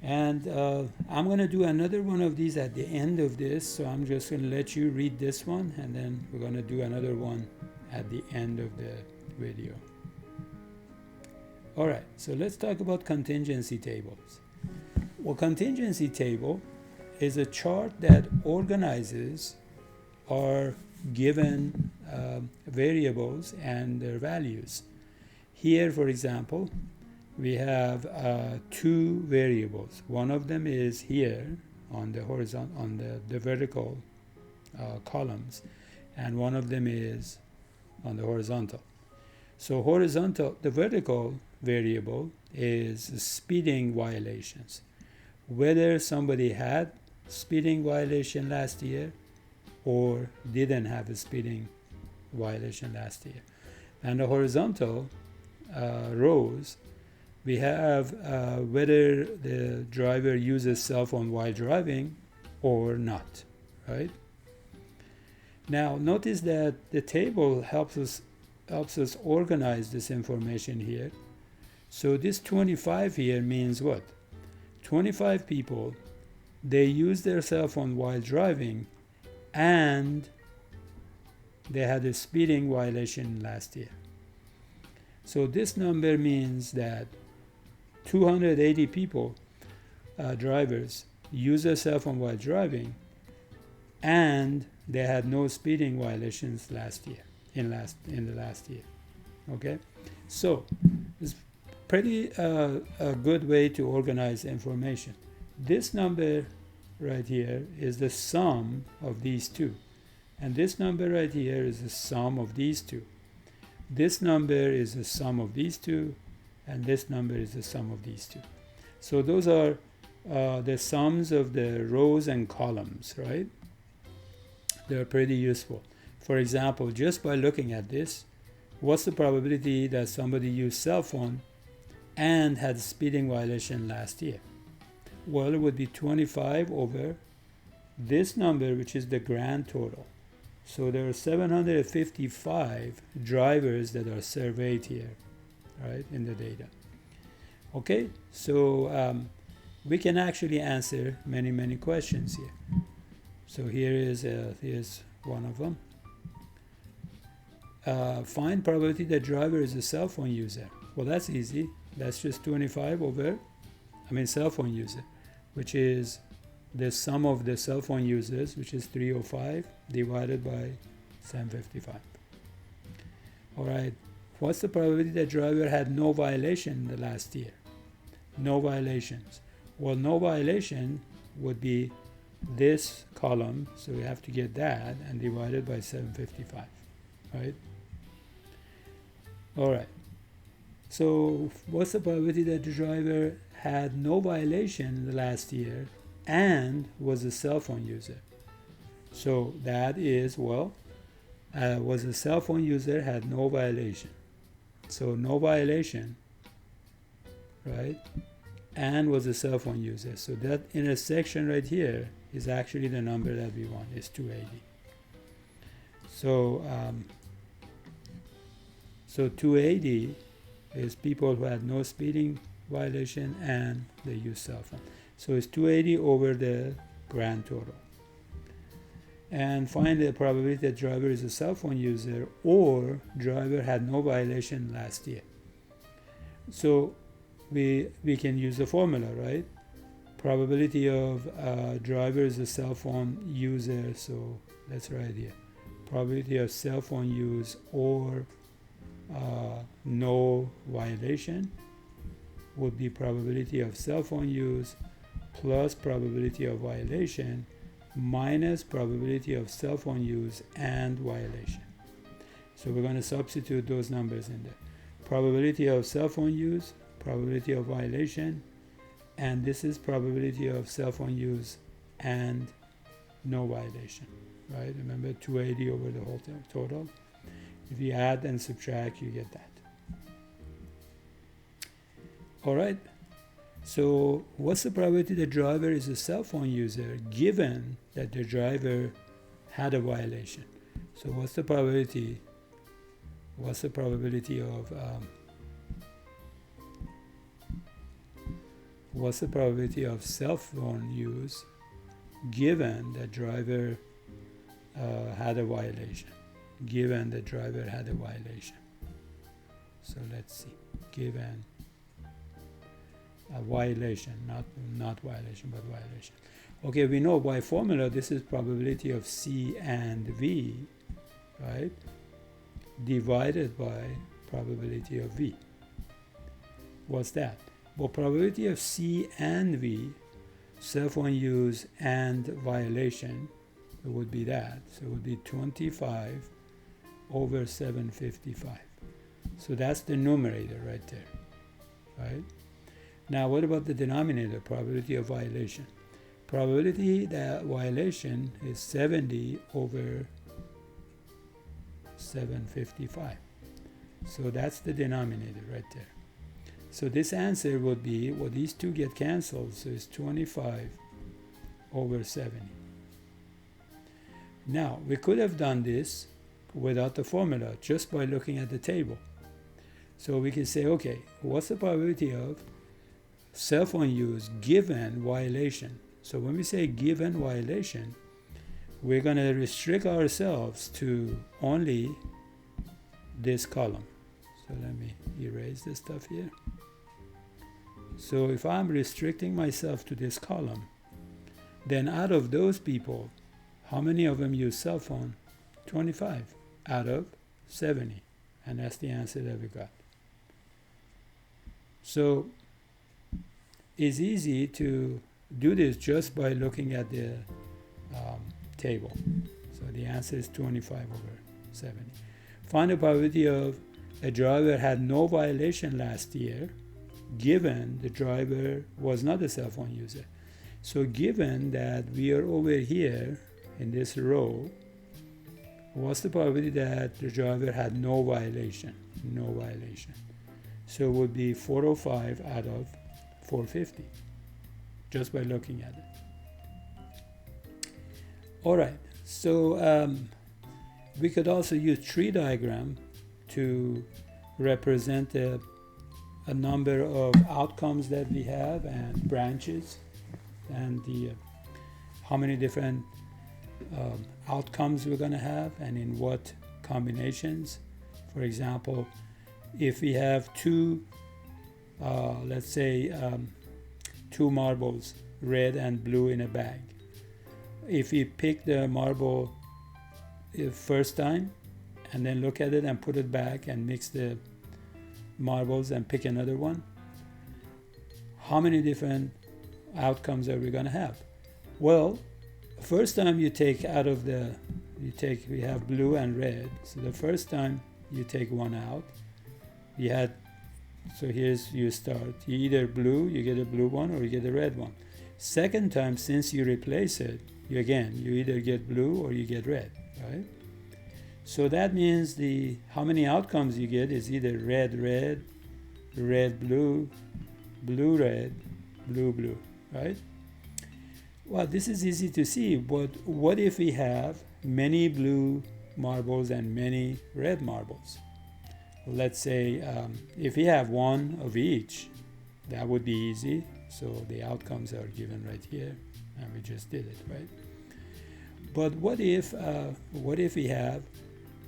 And I'm going to do another one of these at the end of this, so I'm just going to let you read this one, and then we're going to do another one at the end of the video. All right, so let's talk about contingency tables. Well, contingency table is a chart that organizes our given variables and their values. Here, for example, we have two variables. One of them is here on the horizontal, on the vertical columns, and one of them is on the horizontal. So horizontal, the vertical variable is speeding violations. Whether somebody had speeding violation last year or didn't have a speeding violation last year. And the horizontal rows, we have whether the driver uses cell phone while driving or not, right? Now notice that the table helps us organize this information here. So this 25 here means what? 25 people, they use their cell phone while driving and they had a speeding violation last year. So this number means that 280 people, drivers, use their cell phone while driving and they had no speeding violations last year, in the last year. Okay, so it's pretty a good way to organize information. This number right here is the sum of these two, and this number right here is the sum of these two. This number is the sum of these two, and this number is the sum of these two. So those are the sums of the rows and columns, right? They're pretty useful. For example, just by looking at this, what's the probability that somebody used cell phone and had a speeding violation last year? Well, it would be 25 over this number, which is the grand total. So there are 755 drivers that are surveyed here, right, in the data. Okay, so we can actually answer many questions here. So here's one of them. Find probability that driver is a cell phone user. Well, that's easy. That's just 25 over, cell phone user, which is the sum of the cell phone users, which is 305, divided by 755. All right, what's the probability that driver had no violation in the last year? No violations. Well, no violation would be this column, so we have to get that and divide it by 755, right? All right, so what's the probability that the driver had no violation in the last year and was a cell phone user? So that is, was a cell phone user, had no violation. So no violation, right? And was a cell phone user. So that intersection right here is actually the number that we want, is 280. So, so 280 is people who had no speeding violation and they use cell phone. So it's 280 over the grand total. And find the probability that driver is a cell phone user or driver had no violation last year. So we can use the formula, right? Probability of driver is a cell phone user, so let's write here. Probability of cell phone use or no violation would be probability of cell phone use plus probability of violation minus probability of cell phone use and violation. So we're going to substitute those numbers in there. Probability of cell phone use, probability of violation, and this is probability of cell phone use and no violation, right? Remember, 280 over the whole total. If you add and subtract, you get that. All right, so what's the probability the driver is a cell phone user given that the driver had a violation? So what's the probability of cell phone use given that driver had a violation? Given the driver had a violation. So let's see. Given a violation, not violation, but violation. Okay, we know by formula this is probability of C and V, right? Divided by probability of V. What's that? Well, probability of C and V, cell phone use and violation, it would be that. So it would be 25 over 755. So that's the numerator right there, right? Now what about the denominator, probability of violation? Probability that violation is 70 over 755. So that's the denominator right there. So this answer would be, well, these two get canceled, so it's 25 over 70. Now, we could have done this without the formula, just by looking at the table. So we can say, okay, what's the probability of cell phone use given violation? So when we say given violation, we're going to restrict ourselves to only this column. So let me erase this stuff here. So if I'm restricting myself to this column, then out of those people, how many of them use cell phone? 25 out of 70. And that's the answer that we got. So it's easy to do this just by looking at the table. So the answer is 25 over 70. Find the probability of a driver had no violation last year given the driver was not a cell phone user. So given that we are over here in this row, what's the probability that the driver had no violation? No violation. So it would be 405 out of 450, just by looking at it. All right, so we could also use tree diagram to represent a number of outcomes that we have and branches, and the how many different outcomes we're going to have and in what combinations. For example, if we have two, let's say two marbles, red and blue, in a bag, if we pick the marble first time and then look at it and put it back and mix the marbles and pick another one, how many different outcomes are we going to have? Well, first time you take out of the, we have blue and red, so the first time you take one out, you had, so here's, you start, you either blue, you get a blue one, or you get a red one. Second time, since you replace it, you either get blue or you get red, right? So that means how many outcomes you get is either red, red, red, blue, blue, red, blue, blue, right? Well, this is easy to see, but what if we have many blue marbles and many red marbles? Let's say if we have one of each, that would be easy. So the outcomes are given right here, and we just did it, right? But what if we have,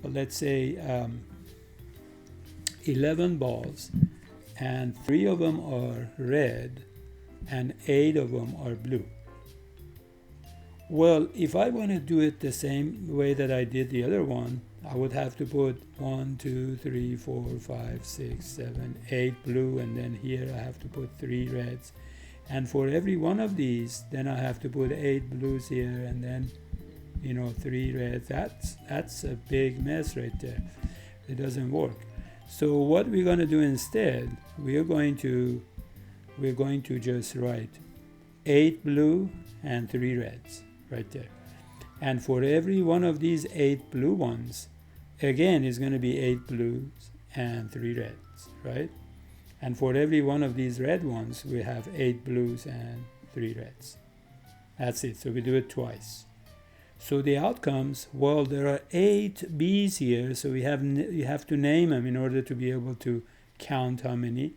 let's say, 11 balls, and 3 of them are red, and 8 of them are blue? Well, if I want to do it the same way that I did the other one, I would have to put 1, 2, 3, 4, 5, 6, 7, 8 blue, and then here I have to put 3 reds. And for every one of these, then I have to put 8 blues here, and then 3 reds. That's a big mess right there. It doesn't work. So what we're going to do instead, we're going to just write 8 blue and 3 reds right there. And for every one of these 8 blue ones, again, is going to be 8 blues and 3 reds, right? And for every one of these red ones, we have 8 blues and 3 reds. That's it. So we do it twice. So the outcomes, well, there are 8 B's here, so you have to name them in order to be able to count how many.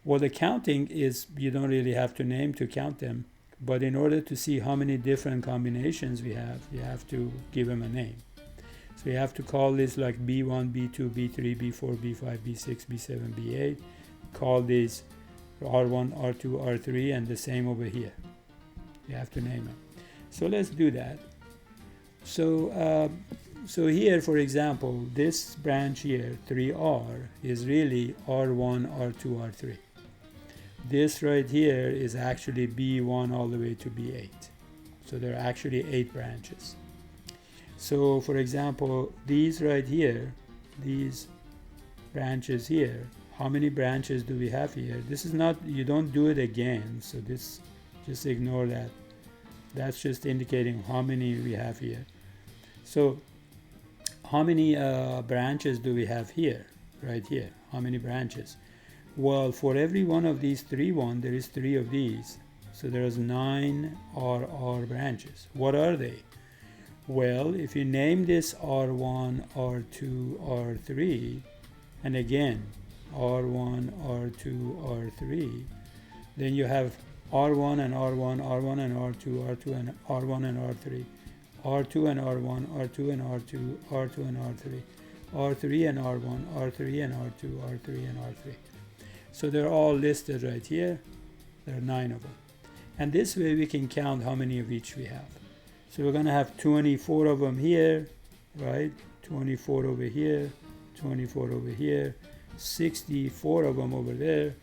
Well, the counting is, you don't really have to name to count them, but in order to see how many different combinations we have, you have to give them a name. So you have to call this like B1, B2, B3, B4, B5, B6, B7, B8. Call these R1, R2, R3, and the same over here. You have to name them. So let's do that. So here, for example, this branch here, 3R, is really R1, R2, R3. This right here is actually B1 all the way to B8. So there are actually 8 branches. So for example, these right here, these branches here, how many branches do we have here? This is not, you don't do it again, so this, just ignore that. That's just indicating how many we have here. So how many branches do we have here, right here? How many branches? Well, for every one of these 3 there is 3 of these. So there's 9 RR branches. What are they? Well, if you name this R1, R2, R3, and again, R1, R2, R3, then you have R1 and R1, R1 and R2, R2 and R1 and R3, R2 and R1, R2 and R2, R2 and R3, R3 and R1, R3 and R2, R3 and R3. So they're all listed right here. There are 9 of them. And this way we can count how many of each we have. So we're going to have 24 of them here, right? 24 over here, 24 over here, 64 of them over there.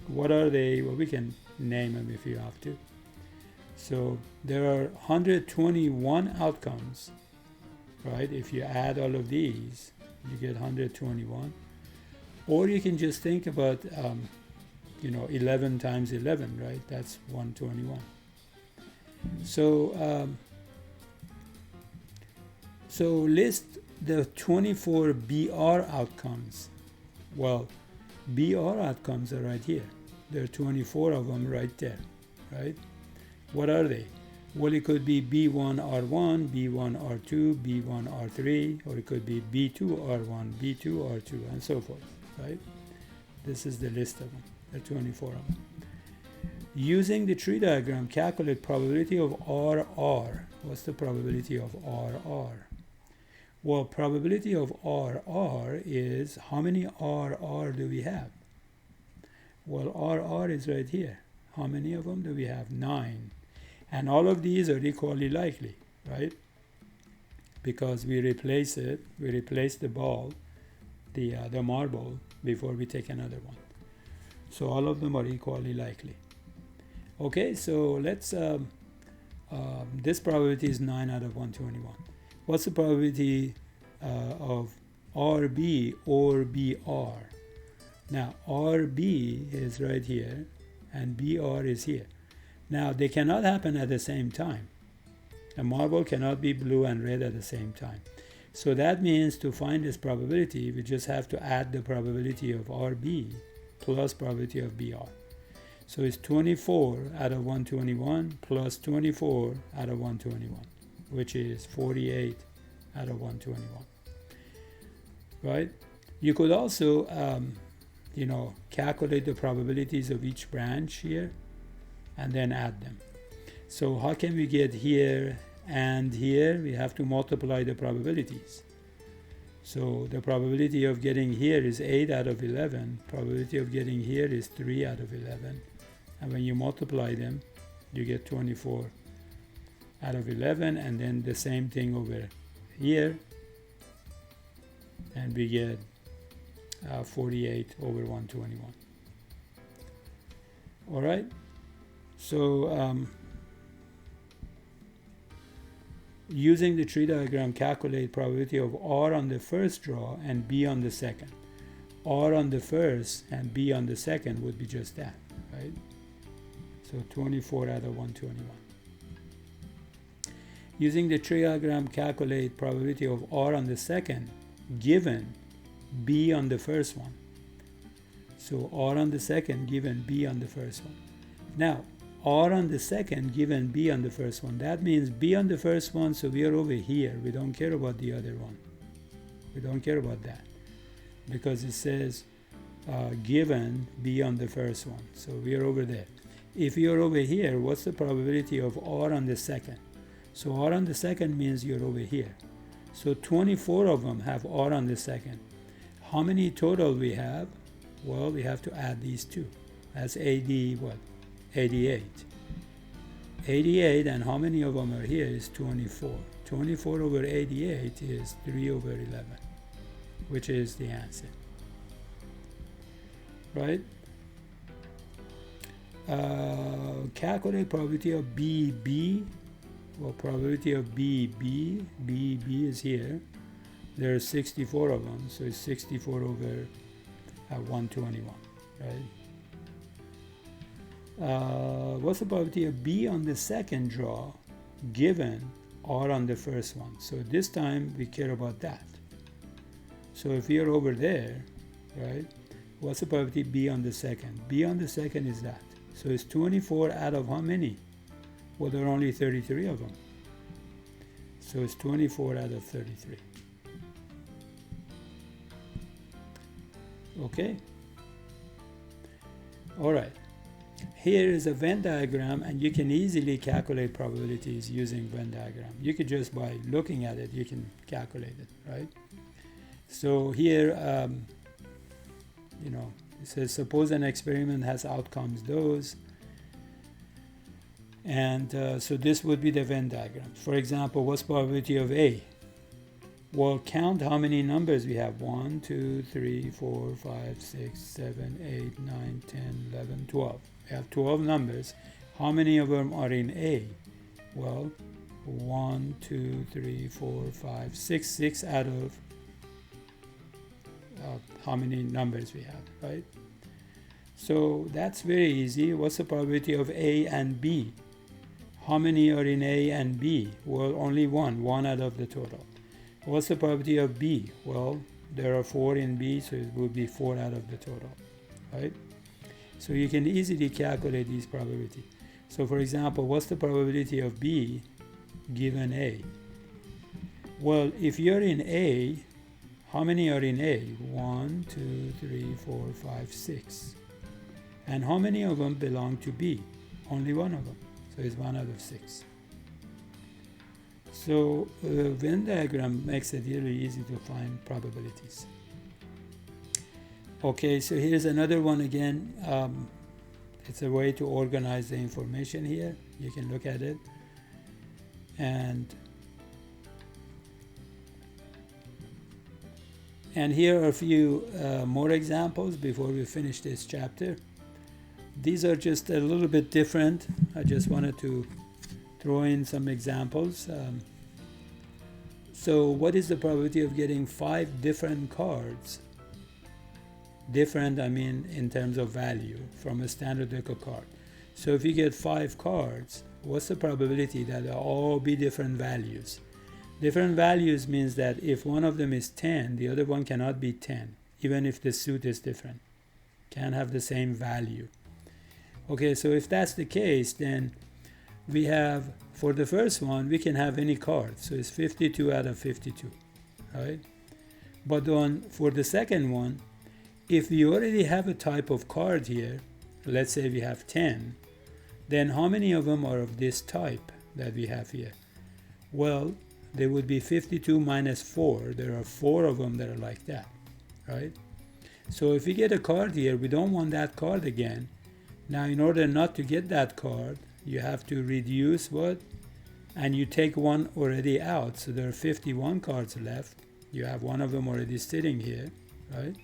What are they? Well, we can name them if you have to. So there are 121 outcomes, right? If you add all of these, you get 121. Or you can just think about, 11 times 11, right? That's 121. So so list the 24 BR outcomes. Well, BR outcomes are right here. There are 24 of them right there, right? What are they? Well, it could be B1R1, B1R2, B1R3, or it could be B2R1, B2R2, and so forth, right? This is the list of them, the 24 of them. Using the tree diagram, calculate probability of RR. What's the probability of RR? Well, probability of RR is how many RR do we have? Well, RR is right here. How many of them do we have? 9. And all of these are equally likely, right? Because we replace the ball, the marble, before we take another one. So all of them are equally likely. Okay, so let's, this probability is 9 out of 121. What's the probability of RB or BR? Now, RB is right here, and BR is here. Now, they cannot happen at the same time. A marble cannot be blue and red at the same time. So that means to find this probability, we just have to add the probability of RB plus probability of BR. So it's 24 out of 121 plus 24 out of 121, which is 48 out of 121, right? You could also, calculate the probabilities of each branch here and then add them. So how can we get here and here? We have to multiply the probabilities. So the probability of getting here is 8 out of 11. Probability of getting here is 3 out of 11. And when you multiply them, you get 24 out of 11, and then the same thing over here, and we get 48 over 121. All right, so using the tree diagram, calculate probability of R on the first draw and B on the second. R on the first and B on the second would be just that, right? So 24 out of 121. Using the tree diagram, calculate probability of R on the second given B on the first one. So R on the second given B on the first one. Now, R on the second given B on the first one. That means B on the first one, so we are over here. We don't care about the other one. We don't care about that. Because it says given B on the first one. So we are over there. If you're over here, what's the probability of R on the second? So R on the second means you're over here. So 24 of them have R on the second. How many total we have? Well, we have to add these two. That's 80, what? 88. 88, and how many of them are here is 24. 24 over 88 is 3 over 11, which is the answer. Right? Calculate probability of BB. Well, probability of BB is here. There are 64 of them, so it's 64 over 121, right? What's the probability of B on the second draw given R on the first one? So this time we care about that. So if you're over there, right, what's the probability B on the second? B on the second is that. So it's 24 out of how many? Well, there are only 33 of them. So it's 24 out of 33. Okay. All right. Here is a Venn diagram, and you can easily calculate probabilities using Venn diagram. You could just, by looking at it, you can calculate it, right? So here, it says, suppose an experiment has outcomes those. And so this would be the Venn diagram. For example, what's probability of A? Well, count how many numbers we have. 1, 2, 3, 4, 5, 6, 7, 8, 9, 10, 11, 12. We have 12 numbers. How many of them are in A? Well, 1, 2, 3, 4, 5, 6. 6 out of how many numbers we have, right? So that's very easy. What's the probability of A and B? How many are in A and B? Well, only one out of the total. What's the probability of B? Well, there are 4 in B, so it would be 4 out of the total, right? So you can easily calculate these probability. So for example, what's the probability of B given A? Well, if you're in A, how many are in A? 1, 2, 3, 4, 5, 6. And how many of them belong to B? Only one of them. So it's 1 out of 6. So a Venn diagram makes it really easy to find probabilities. Okay, so here's another one again. It's a way to organize the information here. You can look at it. And here are a few more examples before we finish this chapter. These are just a little bit different. I just wanted to throw in some examples. So what is the probability of getting 5 different cards? Different, I mean, in terms of value from a standard deck of cards. So if you get 5 cards, what's the probability that they'll all be different values? Different values means that if one of them is 10, the other one cannot be 10, even if the suit is different. Can't have the same value. Okay, so if that's the case, then we have, for the first one, we can have any card. So it's 52 out of 52, right? But for the second one, if we already have a type of card here, let's say we have 10, then how many of them are of this type that we have here? Well, there would be 52 minus 4. There are 4 of them that are like that, right? So if we get a card here, we don't want that card again. Now, in order not to get that card, you have to reduce what? And you take one already out. So there are 51 cards left. You have one of them already sitting here, right?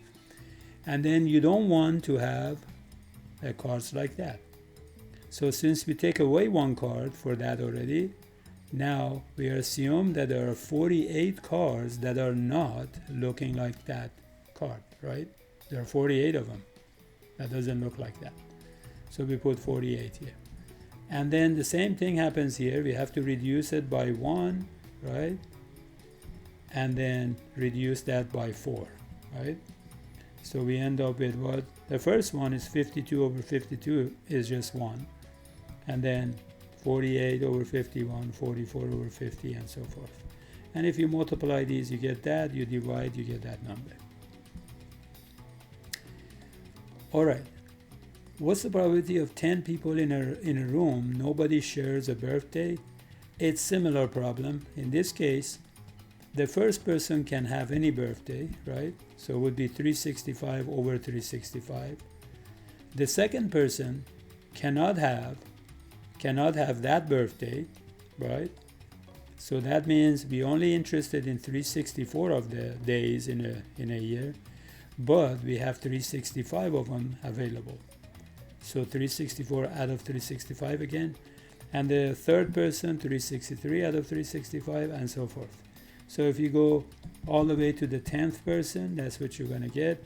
And then you don't want to have cards like that. So since we take away one card for that already, now we assume that there are 48 cards that are not looking like that card, right? There are 48 of them. That doesn't look like that. So we put 48 here. And then the same thing happens here. We have to reduce it by 1, right? And then reduce that by 4, right? So we end up with what? The first one is 52 over 52 is just 1. And then 48 over 51, 44 over 50, and so forth. And if you multiply these, you get that. You divide, you get that number. All right. What's the probability of 10 people in a room, nobody shares a birthday? It's similar problem. In this case, the first person can have any birthday, right? So it would be 365 over 365. The second person cannot have that birthday, right? So that means we're only interested in 364 of the days in a year, but we have 365 of them available. So 364 out of 365 again. And the third person, 363 out of 365, and so forth. So if you go all the way to the 10th person, that's what you're going to get.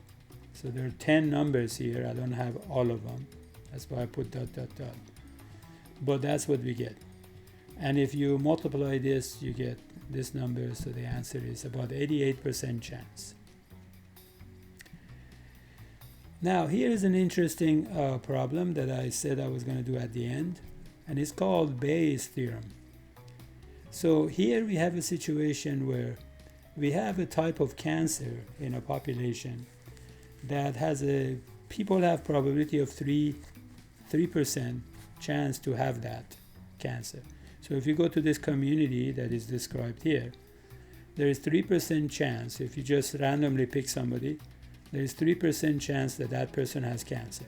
So there are 10 numbers here. I don't have all of them. That's why I put ... But that's what we get. And if you multiply this, you get this number. So the answer is about 88% chance. Now, here is an interesting problem that I said I was going to do at the end, and it's called Bayes' theorem. So here we have a situation where we have a type of cancer in a population that has people have probability of 3% chance to have that cancer. So if you go to this community that is described here, there is 3% chance, if you just randomly pick somebody, there is 3% chance that that person has cancer.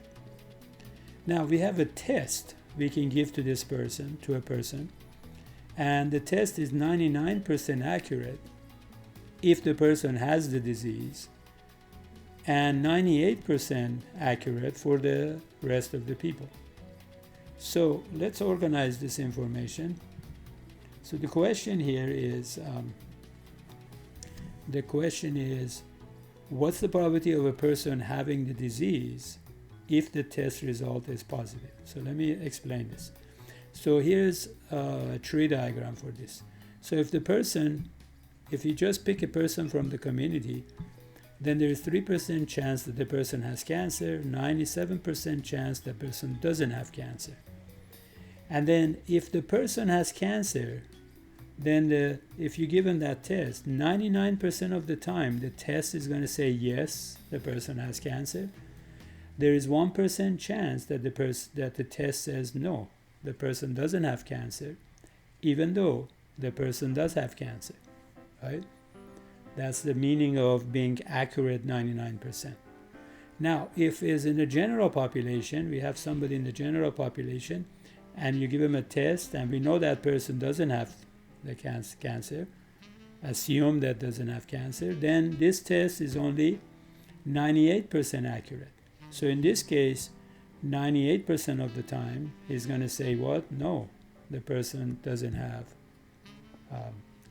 Now we have a test we can give to this person, to a person, and the test is 99% accurate if the person has the disease, and 98% accurate for the rest of the people. So let's organize this information. So the question here is, what's the probability of a person having the disease if the test result is positive? So let me explain this. So here's a tree diagram for this. So if you just pick a person from the community, then there is 3% chance that the person has cancer, 97% chance that person doesn't have cancer. And then if the person has cancer, then if you give them that test, 99% of the time the test is going to say yes, the person has cancer. There is 1% chance that the test says no, the person doesn't have cancer, even though the person does have cancer, right? That's the meaning of being accurate 99%. Now, if it's in the general population, we have somebody in the general population, and you give him a test, and we know that person doesn't have the cancer, assume that doesn't have cancer, then this test is only 98% accurate. So in this case, 98% of the time is going to say what? No, the person doesn't have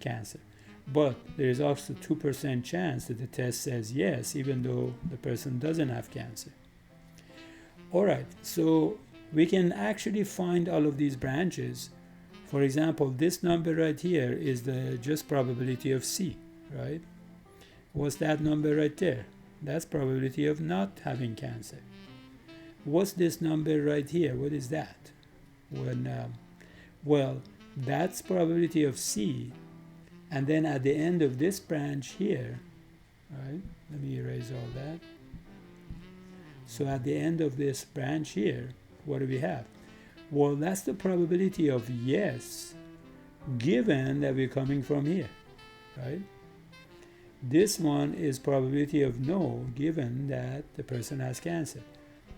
cancer. But there is also 2% chance that the test says yes, even though the person doesn't have cancer. All right, so we can actually find all of these branches. For example, this number right here is the just probability of C, right? What's that number right there? That's probability of not having cancer. What's this number right here? What is that? Well, that's probability of C. And then at the end of this branch here, right? Let me erase all that. So at the end of this branch here, what do we have? Well, that's the probability of yes, given that we're coming from here, right? This one is probability of no, given that the person has cancer.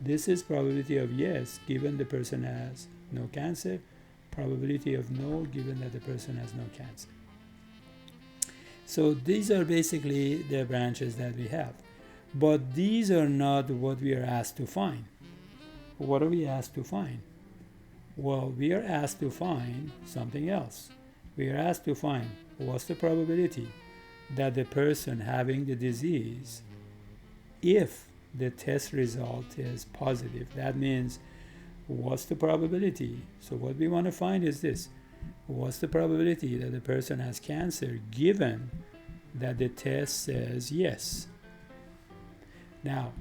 This is probability of yes, given the person has no cancer. Probability of no, given that the person has no cancer. So these are basically the branches that we have. But these are not what we are asked to find. What are we asked to find? Well, we are asked to find something else. We are asked to find what's the probability that the person having the disease, if the test result is positive, that means what's the probability? So what we want to find is this. What's the probability that the person has cancer given that the test says yes? Now,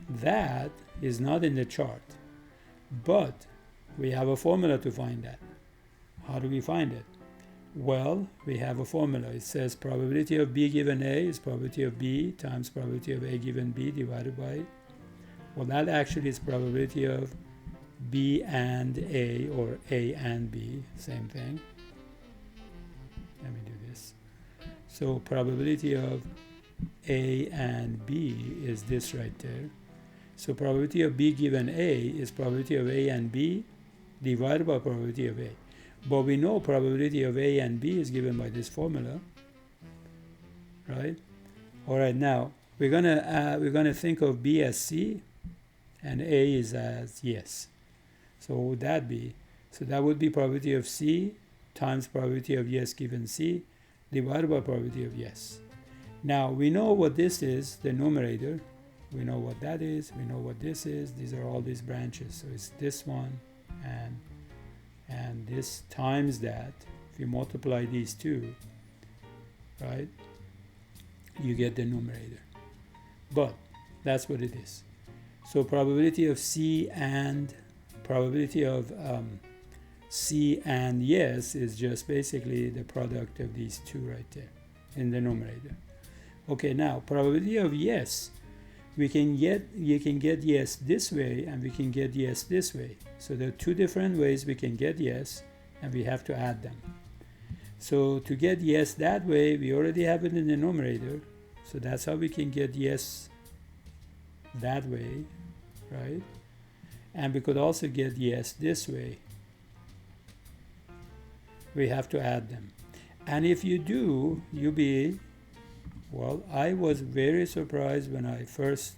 that is not in the chart, but we have a formula to find that. How do we find it? Well, we have a formula. It says probability of B given A is probability of B times probability of A given B divided by, well, that actually is probability of B and A, or A and B, same thing. Let me do this. So probability of A and B is this right there. So probability of B given A is probability of A and B divided by probability of A. But we know probability of A and B is given by this formula, right? All right, now we're gonna think of B as C and A is as yes. So what would that be? So that would be probability of C times probability of yes given C divided by probability of yes. Now we know what this is, the numerator. We know what that is. We know what this is. These are all these branches. So it's this one and this times that. If you multiply these two, right, you get the numerator. But that's what it is. So probability of C and probability of C and yes is just basically the product of these two right there in the numerator. Okay, now probability of yes, you can get yes this way and we can get yes this way. So there are two different ways we can get yes, and we have to add them. So to get yes that way, we already have it in the numerator, so that's how we can get yes that way, right? And we could also get yes this way. We have to add them. And if you do, you'll be, well, I was very surprised when I first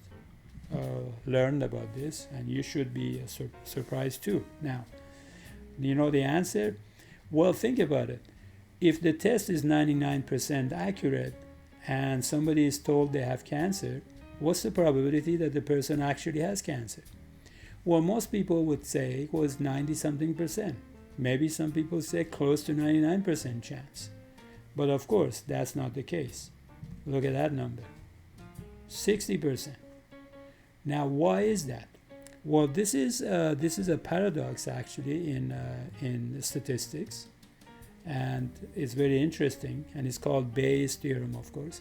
learned about this, and you should be surprised too. Now, you know the answer? Well, think about it. If the test is 99% accurate and somebody is told they have cancer, what's the probability that the person actually has cancer? Well, most people would say it was 90-something%. Maybe some people say close to 99% chance. But of course, that's not the case. Look at that number, 60%. Now, why is that? Well, this is a paradox actually in statistics, and it's very interesting, and it's called Bayes' theorem, of course.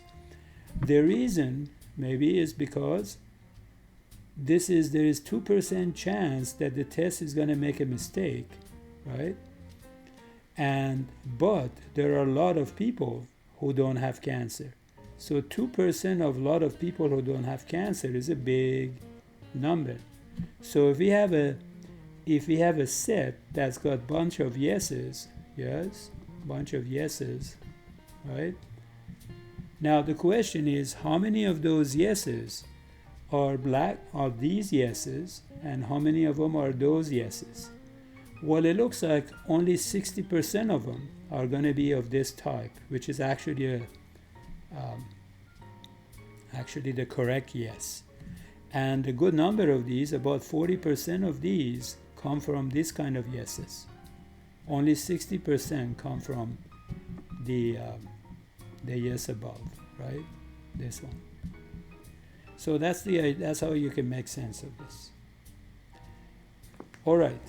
The reason maybe is because there is 2% chance that the test is going to make a mistake, right? But there are a lot of people who don't have cancer. So 2% of a lot of people who don't have cancer is a big number. So if we have a set that's got bunch of yeses, right? Now the question is, how many of those yeses are these yeses, and how many of them are those yeses? Well, it looks like only 60% of them are going to be of this type, which is actually the correct yes. And a good number of these, about 40% of these, come from this kind of yeses. Only 60% come from the yes above, right? This one. So that's how you can make sense of this. All right.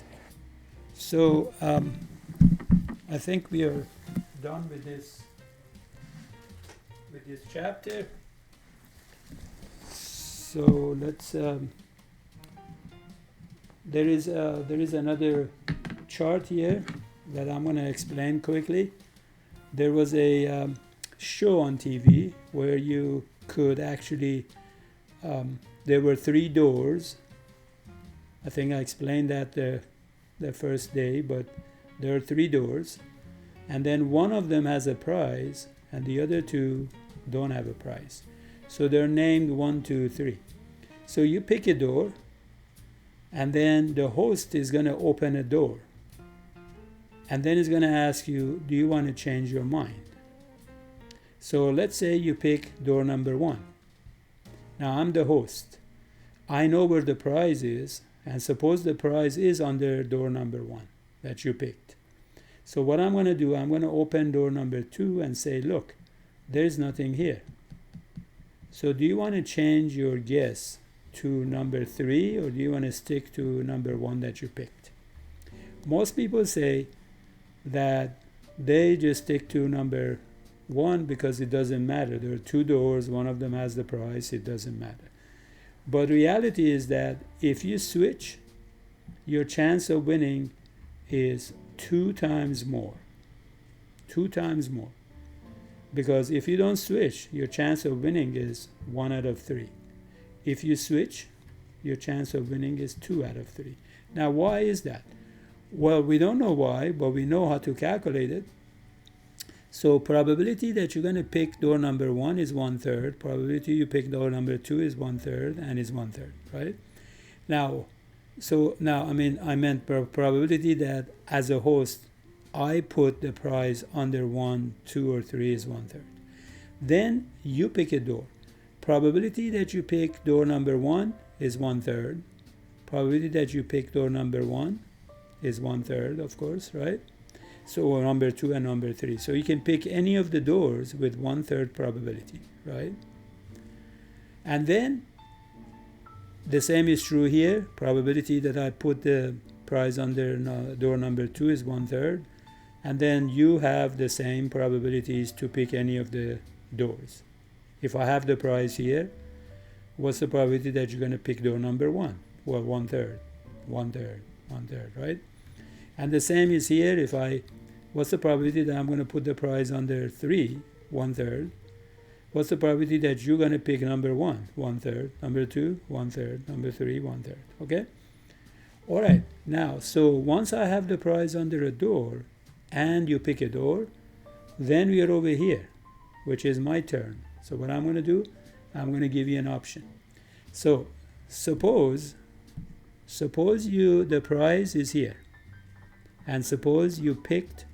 So I think we are done with this chapter. So let's. There is another chart here that I'm going to explain quickly. There was a show on TV where you could actually. There were 3 doors. I think I explained that the first day, but there are 3 doors, and then one of them has a prize, and the other 2 don't have a prize. So they're named 1, 2, 3. So you pick a door, and then the host is going to open a door, and then it's going to ask you, do you want to change your mind? So let's say you pick door number 1. Now I'm the host. I know where the prize is, and suppose the prize is under door number 1 that you picked. So what I'm going to do, I'm going to open door number 2 and say, look, there's nothing here. So do you want to change your guess to number 3, or do you want to stick to number 1 that you picked? Most people say that they just stick to number 1 because it doesn't matter. There are 2 doors, one of them has the prize, it doesn't matter. But reality is that if you switch, your chance of winning is 2 times more. 2 times more. Because if you don't switch, your chance of winning is 1 out of 3. If you switch, your chance of winning is 2 out of 3. Now, why is that? Well, we don't know why, but we know how to calculate it. So probability that you're going to pick door number 1 is 1/3. Probability you pick door number 2 is 1/3 and is 1/3, right? Now, I meant probability that as a host, I put the prize under 1, 2, or 3 is 1/3. Then you pick a door. Probability that you pick door number 1 is 1/3. Probability that you pick door number 1 is 1/3, of course, right? So number 2 and number 3. So you can pick any of the doors with 1/3 probability, right? And then the same is true here. Probability that I put the prize under door number 2 is 1/3. And then you have the same probabilities to pick any of the doors. If I have the prize here, what's the probability that you're going to pick door number 1? Well, 1/3, 1/3, 1/3, right? And the same is here. What's the probability that I'm going to put the prize under 3? 1/3. What's the probability that you're going to pick number 1? 1/3. Number 2? 1/3. Number 3? 1/3. Okay? All right. Now, so once I have the prize under a door and you pick a door, then we are over here, which is my turn. So what I'm going to do, I'm going to give you an option. So suppose the prize is here, and suppose you picked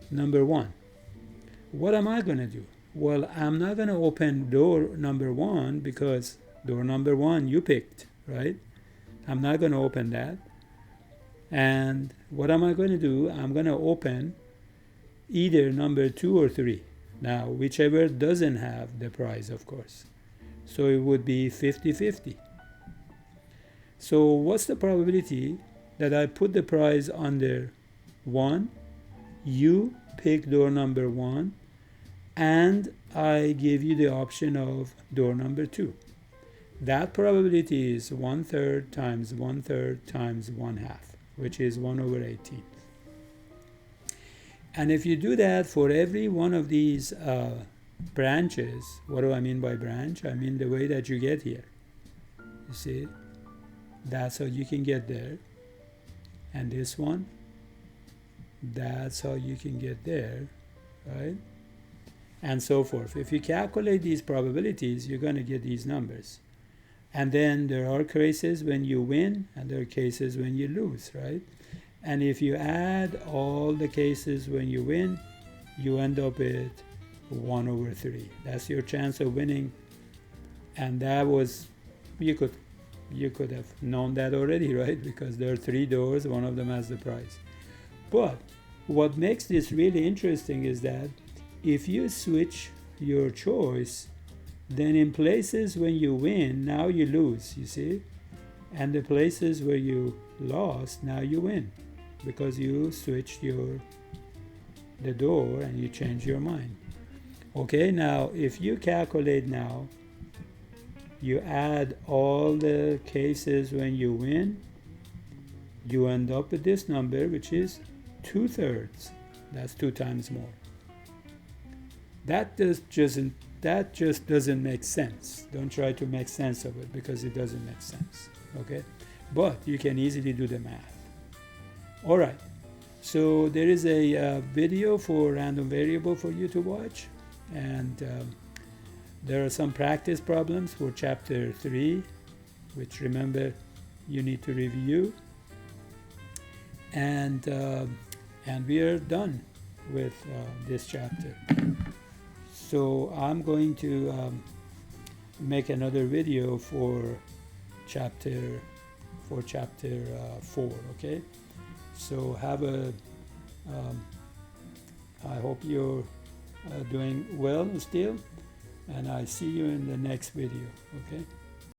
number 1. What am I going to do? Well, I'm not going to open door number 1 because door number 1 you picked, right? I'm not going to open that. And what am I going to do? I'm going to open either number 2 or 3. Now, whichever doesn't have the prize, of course. So it would be 50-50. So what's the probability that I put the prize under 1, you pick door number 1, and I give you the option of door number 2? That probability is 1/3 times 1/3 times 1/2, which is 1/18. And if you do that for every one of these branches, what do I mean by branch? I mean the way that you get here. You see, that's how you can get there. And this one, that's how you can get there, right? And so forth. If you calculate these probabilities, you're going to get these numbers. And then there are cases when you win, and there are cases when you lose, right? And if you add all the cases when you win, you end up with 1/3. That's your chance of winning. And that was, you could have known that already, right? Because there are 3 doors, one of them has the prize. But what makes this really interesting is that if you switch your choice, then in places when you win, now you lose, you see? And the places where you lost, now you win, because you switched the door and you changed your mind. Okay, now if you calculate now, you add all the cases when you win, you end up with this number, which is 2/3. That's 2 times more. That just doesn't make sense. Don't try to make sense of it, because it doesn't make sense. Okay, but you can easily do the math. All right, so there is a video for random variable for you to watch, and there are some practice problems for chapter 3, which, remember, you need to review. And we are done with this chapter. So I'm going to make another video for chapter 4. Okay. So I hope you're doing well still, and I see you in the next video. Okay.